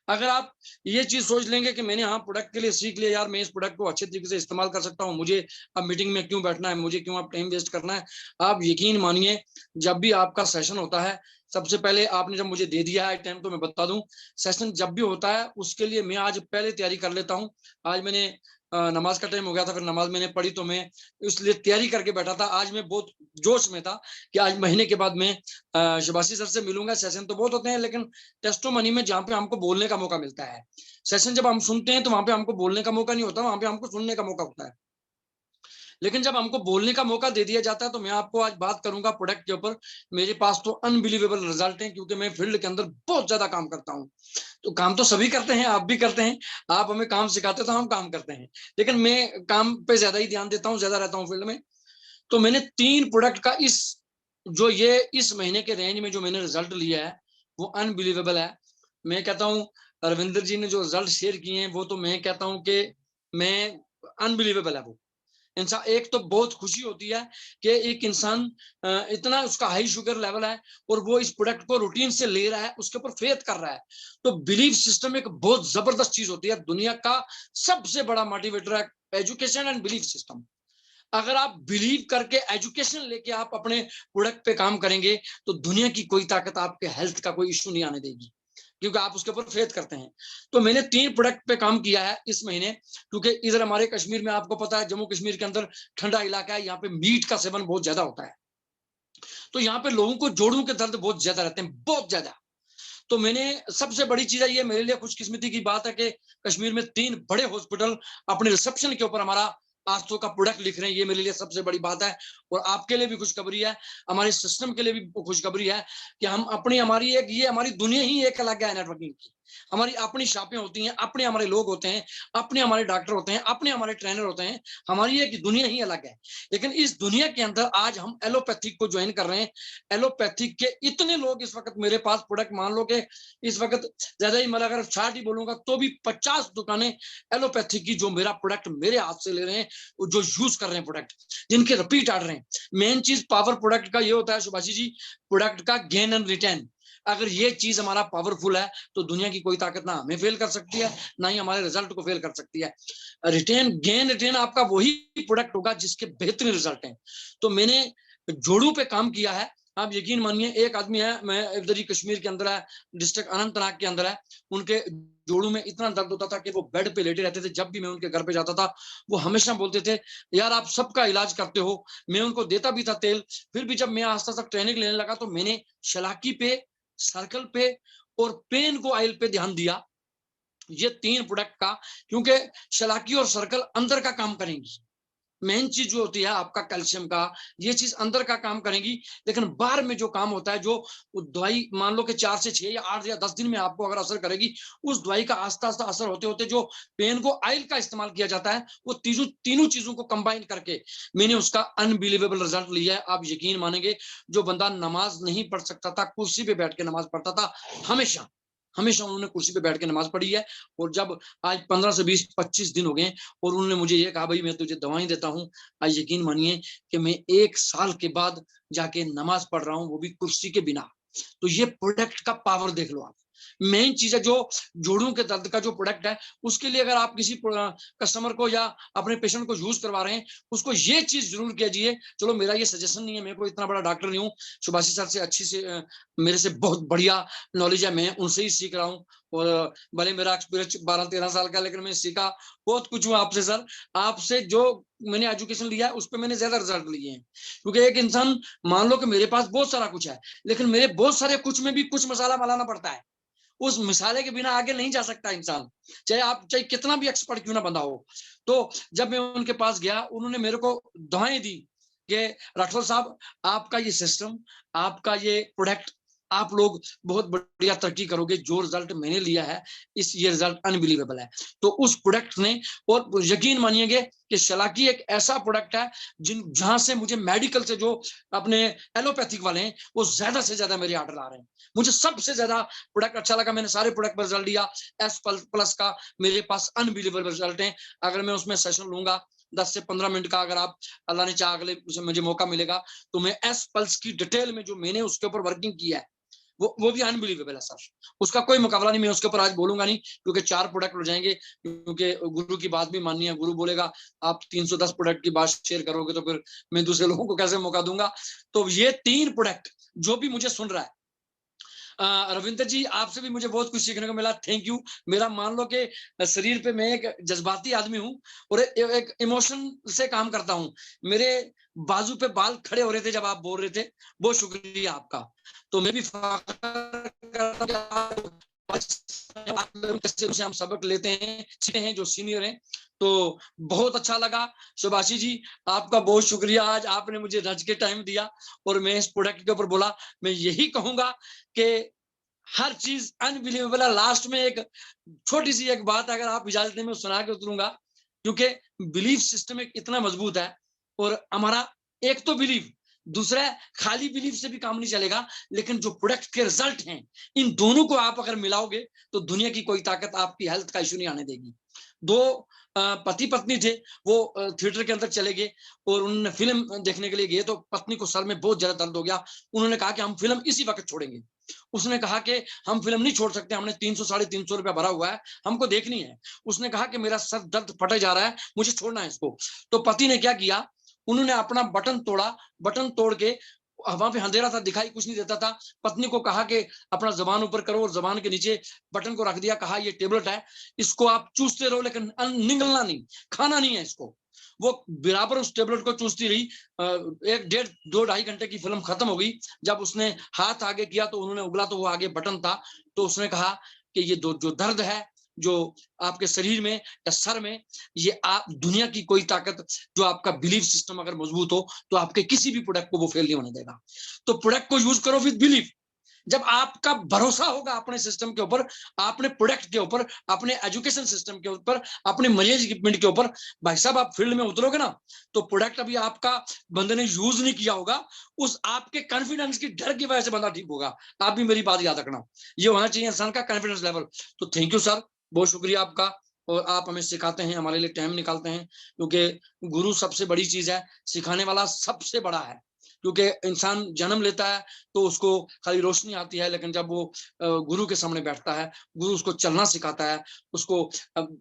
अगर आप ये चीज सोच लेंगे कि मैंने हाँ प्रोडक्ट के लिए सीख लिया, यार मैं इस प्रोडक्ट को अच्छे तरीके से इस्तेमाल कर सकता हूँ, मुझे अब मीटिंग में क्यों बैठना है, मुझे क्यों अब टाइम वेस्ट करना है, आप यकीन मानिए, जब भी आपका सेशन होता है, सबसे पहले आपने जब मुझे दे दिया है टाइम, तो मैं बता दूं, सेशन जब भी होता है उसके लिए मैं आज पहले तैयारी कर लेता हूं। आज मैंने नमाज का टाइम हो गया था, फिर नमाज मैंने पढ़ी, तो मैं इसलिए तैयारी करके बैठा था। आज मैं बहुत जोश में था कि आज महीने के बाद मैं शुभाशी सर से मिलूंगा। सेशन तो बहुत होते हैं, लेकिन टेस्टोमनी में जहाँ पे हमको बोलने का मौका मिलता है, सेशन जब हम सुनते हैं तो वहां पे हमको बोलने का मौका नहीं होता, वहां पे हमको सुनने का मौका होता है। लेकिन जब हमको बोलने का मौका दे दिया जाता है, तो मैं आपको आज बात करूंगा प्रोडक्ट के ऊपर। मेरे पास तो अनबिलीवेबल रिजल्ट हैं, क्योंकि मैं फील्ड के अंदर बहुत ज्यादा काम करता हूं। तो काम तो सभी करते हैं, आप भी करते हैं, आप हमें काम सिखाते तो हम काम करते हैं, लेकिन मैं काम पे ज्यादा ही ध्यान देता हूँ, ज्यादा रहता हूँ फील्ड में। तो मैंने 3 प्रोडक्ट का इस महीने के रेंज में जो मैंने रिजल्ट लिया है वो अनबिलीवेबल है। मैं कहता हूँ रविंद्र जी ने जो रिजल्ट शेयर किए हैं, वो तो मैं कहता हूँ कि मैं अनबिलीवेबल है वो। इंसान, एक तो बहुत खुशी होती है कि एक इंसान इतना उसका हाई शुगर लेवल है और वो इस प्रोडक्ट को रूटीन से ले रहा है, उसके ऊपर फेथ कर रहा है। तो बिलीव सिस्टम एक बहुत जबरदस्त चीज होती है। दुनिया का सबसे बड़ा मोटिवेटर है एजुकेशन एंड बिलीव सिस्टम। अगर आप बिलीव करके एजुकेशन लेके आप अपने प्रोडक्ट पे काम करेंगे, तो दुनिया की कोई ताकत आपके हेल्थ का कोई इश्यू नहीं आने देगी। क्योंकि आप उसके ऊपर फेथ करते हैं। तो मैंने 3 प्रोडक्ट पे काम किया है इस महीने, क्योंकि इधर हमारे कश्मीर में आपको पता है, जम्मू कश्मीर के अंदर ठंडा इलाका है, यहाँ पे मीट का सेवन बहुत ज्यादा होता है, तो यहाँ पे लोगों को जोड़ों के दर्द बहुत ज्यादा रहते हैं, बहुत ज्यादा। तो मैंने सबसे बड़ी चीज है ये, मेरे लिए खुशकिस्मती की बात है कि कश्मीर में 3 बड़े हॉस्पिटल अपने रिसेप्शन के ऊपर हमारा आस्थो का प्रोडक्ट लिख रहे हैं, ये मेरे लिए सबसे बड़ी बात है। और आपके लिए भी खुशखबरी है, हमारे सिस्टम के लिए भी खुशखबरी है कि हम हमारी दुनिया ही एक अलग है नेटवर्किंग की। हमारी अपनी शॉपें होती हैं, अपने हमारे लोग होते हैं, अपने हमारे डॉक्टर होते हैं, अपने हमारे ट्रेनर होते हैं, हमारी एक दुनिया ही अलग है। लेकिन इस दुनिया के अंदर आज हम एलोपैथिक को ज्वाइन कर रहे हैं। एलोपैथिक के इतने लोग इस वक्त मेरे पास प्रोडक्ट, मान लो कि इस वक्त ज्यादा ही, मतलब अगर 60 ही बोलूंगा तो भी 50 दुकानें एलोपैथिक की जो मेरा प्रोडक्ट मेरे हाथ से ले रहे हैं, जो यूज कर रहे हैं प्रोडक्ट, जिनके रिपीट ऑर्डर हैं। मेन चीज पावर प्रोडक्ट का ये होता है सुभाषी जी, प्रोडक्ट का गेन एंड रिटर्न। अगर ये चीज हमारा पावरफुल है तो दुनिया की कोई ताकत ना हमें फेल कर सकती है, ना ही हमारे रिजल्ट को फेल कर सकती है। रिटर्न आपका वही प्रोडक्ट होगा जिसके बेहतरीन रिजल्ट हैं। तो मैंने जोड़ों पे काम किया है। आप यकीन मानिए, एक आदमी है, मैं इधर ही कश्मीर के अंदर है, डिस्ट्रिक्ट अनंतनाग के अंदर है, उनके जोड़ों में इतना दर्द होता था कि वो बेड पे लेटे रहते थे। जब भी मैं उनके घर पे जाता था, वो हमेशा बोलते थे, यार आप सबका इलाज करते हो। मैं उनको देता भी था तेल। फिर भी जब मैं आस्ता आस्ता ट्रेनिंग लेने लगा तो मैंने शलाकी पे, सर्कल पे और पेन को ऑयल पे ध्यान दिया, ये 3 प्रोडक्ट का। क्योंकि शलाकी और सर्कल अंदर का काम करेंगी, मेन चीज जो होती है आपका कैल्शियम का, ये चीज अंदर का काम करेंगी। लेकिन बाहर में जो काम होता है, जो दवाई मान लो कि 4 से 6 या 8 या 10 दिन में आपको अगर असर करेगी, उस दवाई का आस्ता आस्ता असर होते होते जो पेन को ऑयल का इस्तेमाल किया जाता है, वो तीनों चीजों को कंबाइन करके मैंने उसका अनबिलीवेबल रिजल्ट लिया है। आप यकीन मानेंगे, जो बंदा नमाज नहीं पढ़ सकता था, कुर्सी पे बैठ के नमाज पढ़ता था, हमेशा उन्होंने कुर्सी पे बैठ के नमाज पढ़ी है। और जब आज 15 से 20-25 दिन हो गए और उन्होंने मुझे ये कहा, भाई मैं तुझे दवाएं देता हूं, आज यकीन मानिए कि मैं 1 साल के बाद जाके नमाज पढ़ रहा हूं, वो भी कुर्सी के बिना। तो ये प्रोडक्ट का पावर देख लो आप। मेन चीज है, जो जोड़ों के दर्द का जो प्रोडक्ट है, उसके लिए अगर आप किसी कस्टमर को या अपने पेशेंट को यूज करवा रहे हैं, उसको ये चीज जरूर कीजिए। चलो मेरा ये सजेशन नहीं है, मैं कोई इतना बड़ा डॉक्टर नहीं हूँ, सुभाषी सर से मेरे से बहुत बढ़िया नॉलेज है, मैं उनसे ही सीख रहा हूँ। और भले मेरा एक्सपीरियंस 12-13 साल का, लेकिन मैं सीखा बहुत कुछ हूँ आपसे सर। आपसे जो मैंने एजुकेशन लिया है उस पर मैंने ज्यादा रिजल्ट लिए हैं। क्योंकि एक इंसान, मान लो कि मेरे पास बहुत सारा कुछ है, लेकिन मेरे बहुत सारे कुछ में भी कुछ मसाला मिलाना पड़ता है। उस मसाले के बिना आगे नहीं जा सकता इंसान, चाहे कितना भी एक्सपर्ट क्यों ना बंदा हो। तो जब मैं उनके पास गया, उन्होंने मेरे को दुआएं दी कि राठौर साहब, आपका ये सिस्टम, आपका ये प्रोडक्ट, आप लोग बहुत बढ़िया तरक्की करोगे। जो रिजल्ट मैंने लिया है, ये रिजल्ट अनबिलीवेबल है। तो उस प्रोडक्ट ने, और यकीन मानिएगे कि शलाकी एक ऐसा प्रोडक्ट है जहां से मुझे मेडिकल से, जो अपने एलोपैथिक वाले हैं, वो ज्यादा से ज्यादा मेरे ऑर्डर आ रहे हैं। मुझे सबसे ज्यादा प्रोडक्ट अच्छा लगा, मैंने सारे प्रोडक्ट पर रिजल्ट लिया। S+ का मेरे पास अनबिलीवेबल रिजल्ट है। अगर मैं उसमें सेशन लूंगा 10 से 15 मिनट का, अगर आप अल्लाह ने चाहा अगले मुझे मौका मिलेगा, तो मैं S+ की डिटेल में जो मैंने उसके ऊपर वर्किंग की है, वो भी अनबिलीवेबल है सर। उसका कोई मुकाबला नहीं। मैं उसके ऊपर आज बोलूंगा नहीं, क्योंकि 4 प्रोडक्ट हो जाएंगे, क्योंकि गुरु की बात भी माननी है। गुरु बोलेगा आप 310 प्रोडक्ट की बात शेयर करोगे तो फिर मैं दूसरे लोगों को कैसे मौका दूंगा। तो ये 3 प्रोडक्ट, जो भी मुझे सुन रहा है, रविंद्र जी आपसे भी मुझे बहुत कुछ सीखने को मिला, थैंक यू। मेरा मान लो कि शरीर पे मैं एक जज्बाती आदमी हूँ और एक इमोशन से काम करता हूँ। मेरे बाजू पे बाल खड़े हो रहे थे जब आप बोल रहे थे, बहुत शुक्रिया आपका। तो मैं भी हम सबक लेते हैं, जो सीनियर हैं, तो बहुत अच्छा लगा। सुभाषी जी आपका बहुत शुक्रिया, आज आपने मुझे रज के टाइम दिया और मैं इस प्रोडक्ट के ऊपर बोला। मैं यही कहूंगा कि हर चीज अनबिलीवेबल है। लास्ट में एक छोटी सी एक बात, अगर आप इजाजत दें मैं सुना के उतरूंगा, क्योंकि बिलीफ सिस्टम एक इतना मजबूत है। और हमारा एक तो बिलीफ, दूसरा खाली बिलीफ से भी काम नहीं चलेगा, लेकिन जो प्रोडक्ट के रिजल्ट हैं, इन दोनों को आप अगर मिलाओगे तो दुनिया की कोई ताकत आपकी हेल्थ का इशू नहीं आने देगी। 2 पति पत्नी थे, वो थिएटर के अंदर चले गए और उन्होंने फिल्म देखने के लिए गए, तो पत्नी को सर में बहुत ज्यादा दर्द हो गया। उन्होंने कहा कि हम फिल्म इसी वक्त छोड़ेंगे। उसने कहा कि हम फिल्म नहीं छोड़ सकते, हमने 300-350 रुपया भरा हुआ है, हमको देखनी है। उसने कहा कि मेरा सर दर्द फटे जा रहा है, मुझे छोड़ना है इसको। तो पति ने क्या किया, उन्होंने अपना बटन तोड़ा, बटन तोड़ के वहां पे अंधेरा था, दिखाई कुछ नहीं देता था। पत्नी को कहा कि अपना जबान ऊपर करो और जबान के नीचे बटन को रख दिया, कहा ये टेबलेट है, इसको आप चूसते रहो लेकिन निगलना नहीं, खाना नहीं है इसको। वो बराबर उस टेबलेट को चूसती रही। 1-1.5-2-2.5 घंटे की फिल्म खत्म हो गई। जब उसने हाथ आगे किया तो उन्होंने उगला तो वो आगे बटन था, तो उसने कहा कि ये जो दर्द है जो आपके शरीर में या सर में, ये आप दुनिया की कोई ताकत, जो आपका बिलीफ सिस्टम अगर मजबूत हो तो आपके किसी भी प्रोडक्ट को वो फेल नहीं होने देगा। तो प्रोडक्ट को यूज करो विद बिलीफ। जब आपका भरोसा होगा अपने सिस्टम के ऊपर, अपने प्रोडक्ट के ऊपर, अपने एजुकेशन सिस्टम के ऊपर, अपने मरीज इक्विपमेंट के ऊपर, भाई साहब आप फील्ड में उतरोगे ना तो प्रोडक्ट अभी आपका बंदे ने यूज नहीं किया होगा, उस आपके कॉन्फिडेंस की डर की वजह से बंदा ठीक होगा। आप भी मेरी बात याद रखना, ये होना चाहिए इंसान का कॉन्फिडेंस लेवल। तो थैंक यू सर, बहुत शुक्रिया आपका। और आप हमें सिखाते हैं, हमारे लिए टाइम निकालते हैं, क्योंकि गुरु सबसे बड़ी चीज है, सिखाने वाला सबसे बड़ा है। क्योंकि इंसान जन्म लेता है तो उसको खाली रोशनी आती है, लेकिन जब वो गुरु के सामने बैठता है, गुरु उसको चलना सिखाता है, उसको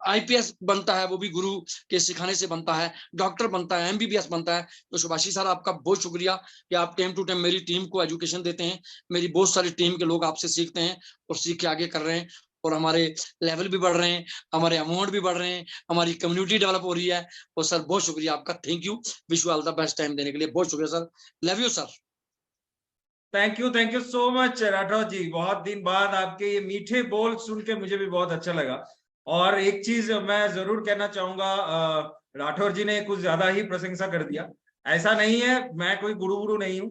IPS बनता है, वो भी गुरु के सिखाने से बनता है, डॉक्टर बनता है, MBBS बनता है। तो सुभाषी सर आपका बहुत शुक्रिया कि आप टाइम टू टाइम मेरी टीम को एजुकेशन देते हैं। मेरी बहुत सारी टीम के लोग आपसे सीखते हैं और सीख के आगे कर रहे हैं, और हमारे लेवल भी बढ़ रहे हैं, हमारे अमाउंट भी बढ़ रहे हैं, हमारी कम्युनिटी डेवलप हो रही है। और सर बहुत शुक्रिया आपका, thank you, wish you all the best time देने के लिए। बहुत शुक्रिया sir, love you sir. Thank you so much Rathore ji. बहुत दिन बाद आपके ये मीठे बोल सुन के मुझे भी बहुत अच्छा लगा। और एक चीज मैं जरूर कहना चाहूंगा, राठौर जी ने कुछ ज्यादा ही प्रशंसा कर दिया। ऐसा नहीं है, मैं कोई गुरु नहीं हूँ,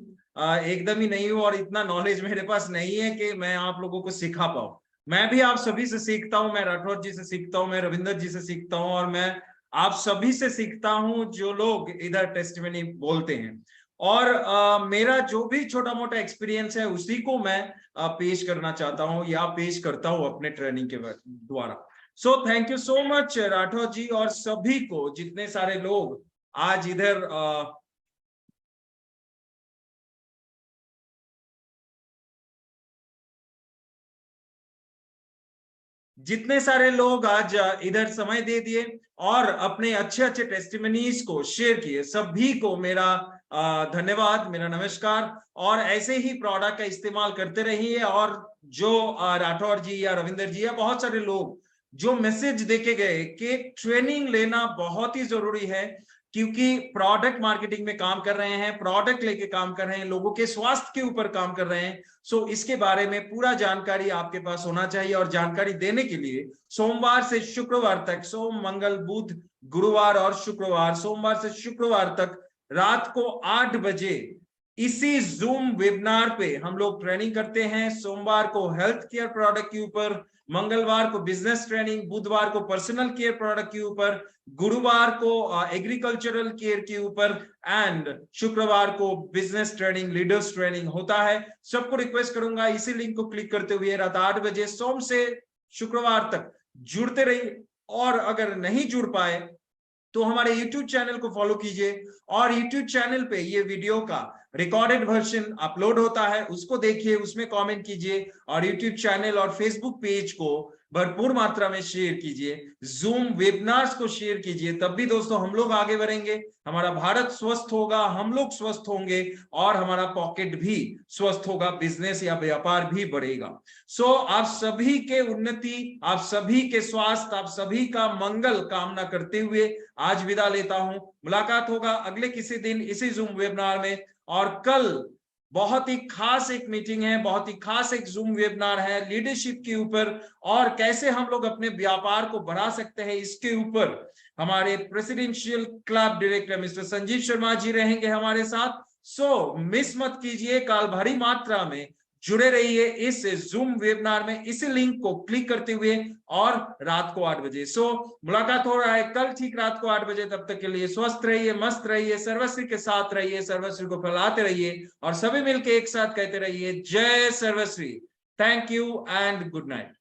एकदम ही नहीं हूँ, और इतना नॉलेज मेरे पास नहीं है कि मैं आप लोगों को सिखा पाऊँ। मैं भी आप सभी से सीखता हूँ, मैं राठौर जी से सीखता हूँ, मैं रविंदर जी से सीखता हूँ, और मैं आप सभी से सीखता हूँ जो लोग इधर टेस्टिमनी बोलते हैं। और मेरा जो भी छोटा मोटा एक्सपीरियंस है उसी को मैं पेश करना चाहता हूँ या पेश करता हूँ अपने ट्रेनिंग के द्वारा। So thank you so much Rathore ji, और सभी को, जितने सारे लोग आज इधर जितने सारे लोग आज इधर समय दे दिए और अपने अच्छे अच्छे टेस्टिमनीज को शेयर किए, सभी को मेरा धन्यवाद, मेरा नमस्कार। और ऐसे ही प्रोडक्ट का इस्तेमाल करते रहिए। और जो राठौर जी या रविंदर जी या बहुत सारे लोग जो मैसेज देके गए कि ट्रेनिंग लेना बहुत ही जरूरी है, क्योंकि प्रोडक्ट मार्केटिंग में काम कर रहे हैं, प्रोडक्ट लेके काम कर रहे हैं, लोगों के स्वास्थ्य के ऊपर काम कर रहे हैं। सो इसके बारे में पूरा जानकारी आपके पास होना चाहिए। और जानकारी देने के लिए सोमवार से शुक्रवार तक, सोम मंगल बुध गुरुवार और शुक्रवार, सोमवार से शुक्रवार तक रात को 8 बजे इसी जूम वेबिनार पे हम लोग ट्रेनिंग करते हैं। सोमवार को हेल्थ केयर प्रोडक्ट के ऊपर, मंगलवार को बिजनेस ट्रेनिंग, बुधवार को पर्सनल केयर प्रोडक्ट के ऊपर, गुरुवार को एग्रीकल्चरल केयर के ऊपर, एंड शुक्रवार को बिजनेस ट्रेनिंग, लीडर्स ट्रेनिंग होता है। सबको रिक्वेस्ट करूंगा इसी लिंक को क्लिक करते हुए रात 8 बजे सोम से शुक्रवार तक जुड़ते रहिए। और अगर नहीं जुड़ पाए तो हमारे YouTube चैनल को फॉलो कीजिए, और YouTube चैनल पे ये वीडियो का रिकॉर्डेड वर्जन अपलोड होता है, उसको देखिए, उसमें कमेंट कीजिए, और YouTube चैनल और Facebook पेज को भरपूर मात्रा में शेयर कीजिए, जूम वेबिनार्स को शेयर कीजिए। तब भी दोस्तों हम लोग आगे बढ़ेंगे, हमारा भारत स्वस्थ होगा, हम लोग स्वस्थ होंगे, और हमारा पॉकेट भी स्वस्थ होगा, बिजनेस या व्यापार भी बढ़ेगा। सो आप सभी के उन्नति, आप सभी के स्वास्थ्य, आप सभी का मंगल कामना करते हुए आज विदा लेता हूं। मुलाकात होगा अगले किसी दिन इसी जूम वेबिनार में। और कल बहुत ही खास एक मीटिंग है, बहुत ही खास एक जूम वेबिनार है लीडरशिप के ऊपर, और कैसे हम लोग अपने व्यापार को बढ़ा सकते हैं इसके ऊपर हमारे presidential club director mister Sanjeev Sharma ji रहेंगे हमारे साथ। सो मिस मत कीजिए, काल भारी मात्रा में जुड़े रहिए इस जूम वेबिनार में, इसी लिंक को क्लिक करते हुए, और रात को 8 बजे। सो मुलाकात हो रहा है कल ठीक रात को 8 बजे। तब तक के लिए स्वस्थ रहिए, मस्त रहिए, सर्वश्री के साथ रहिए, सर्वश्री को फैलाते रहिए, और सभी मिलकर एक साथ कहते रहिए जय Sarvashri. Thank you and good night.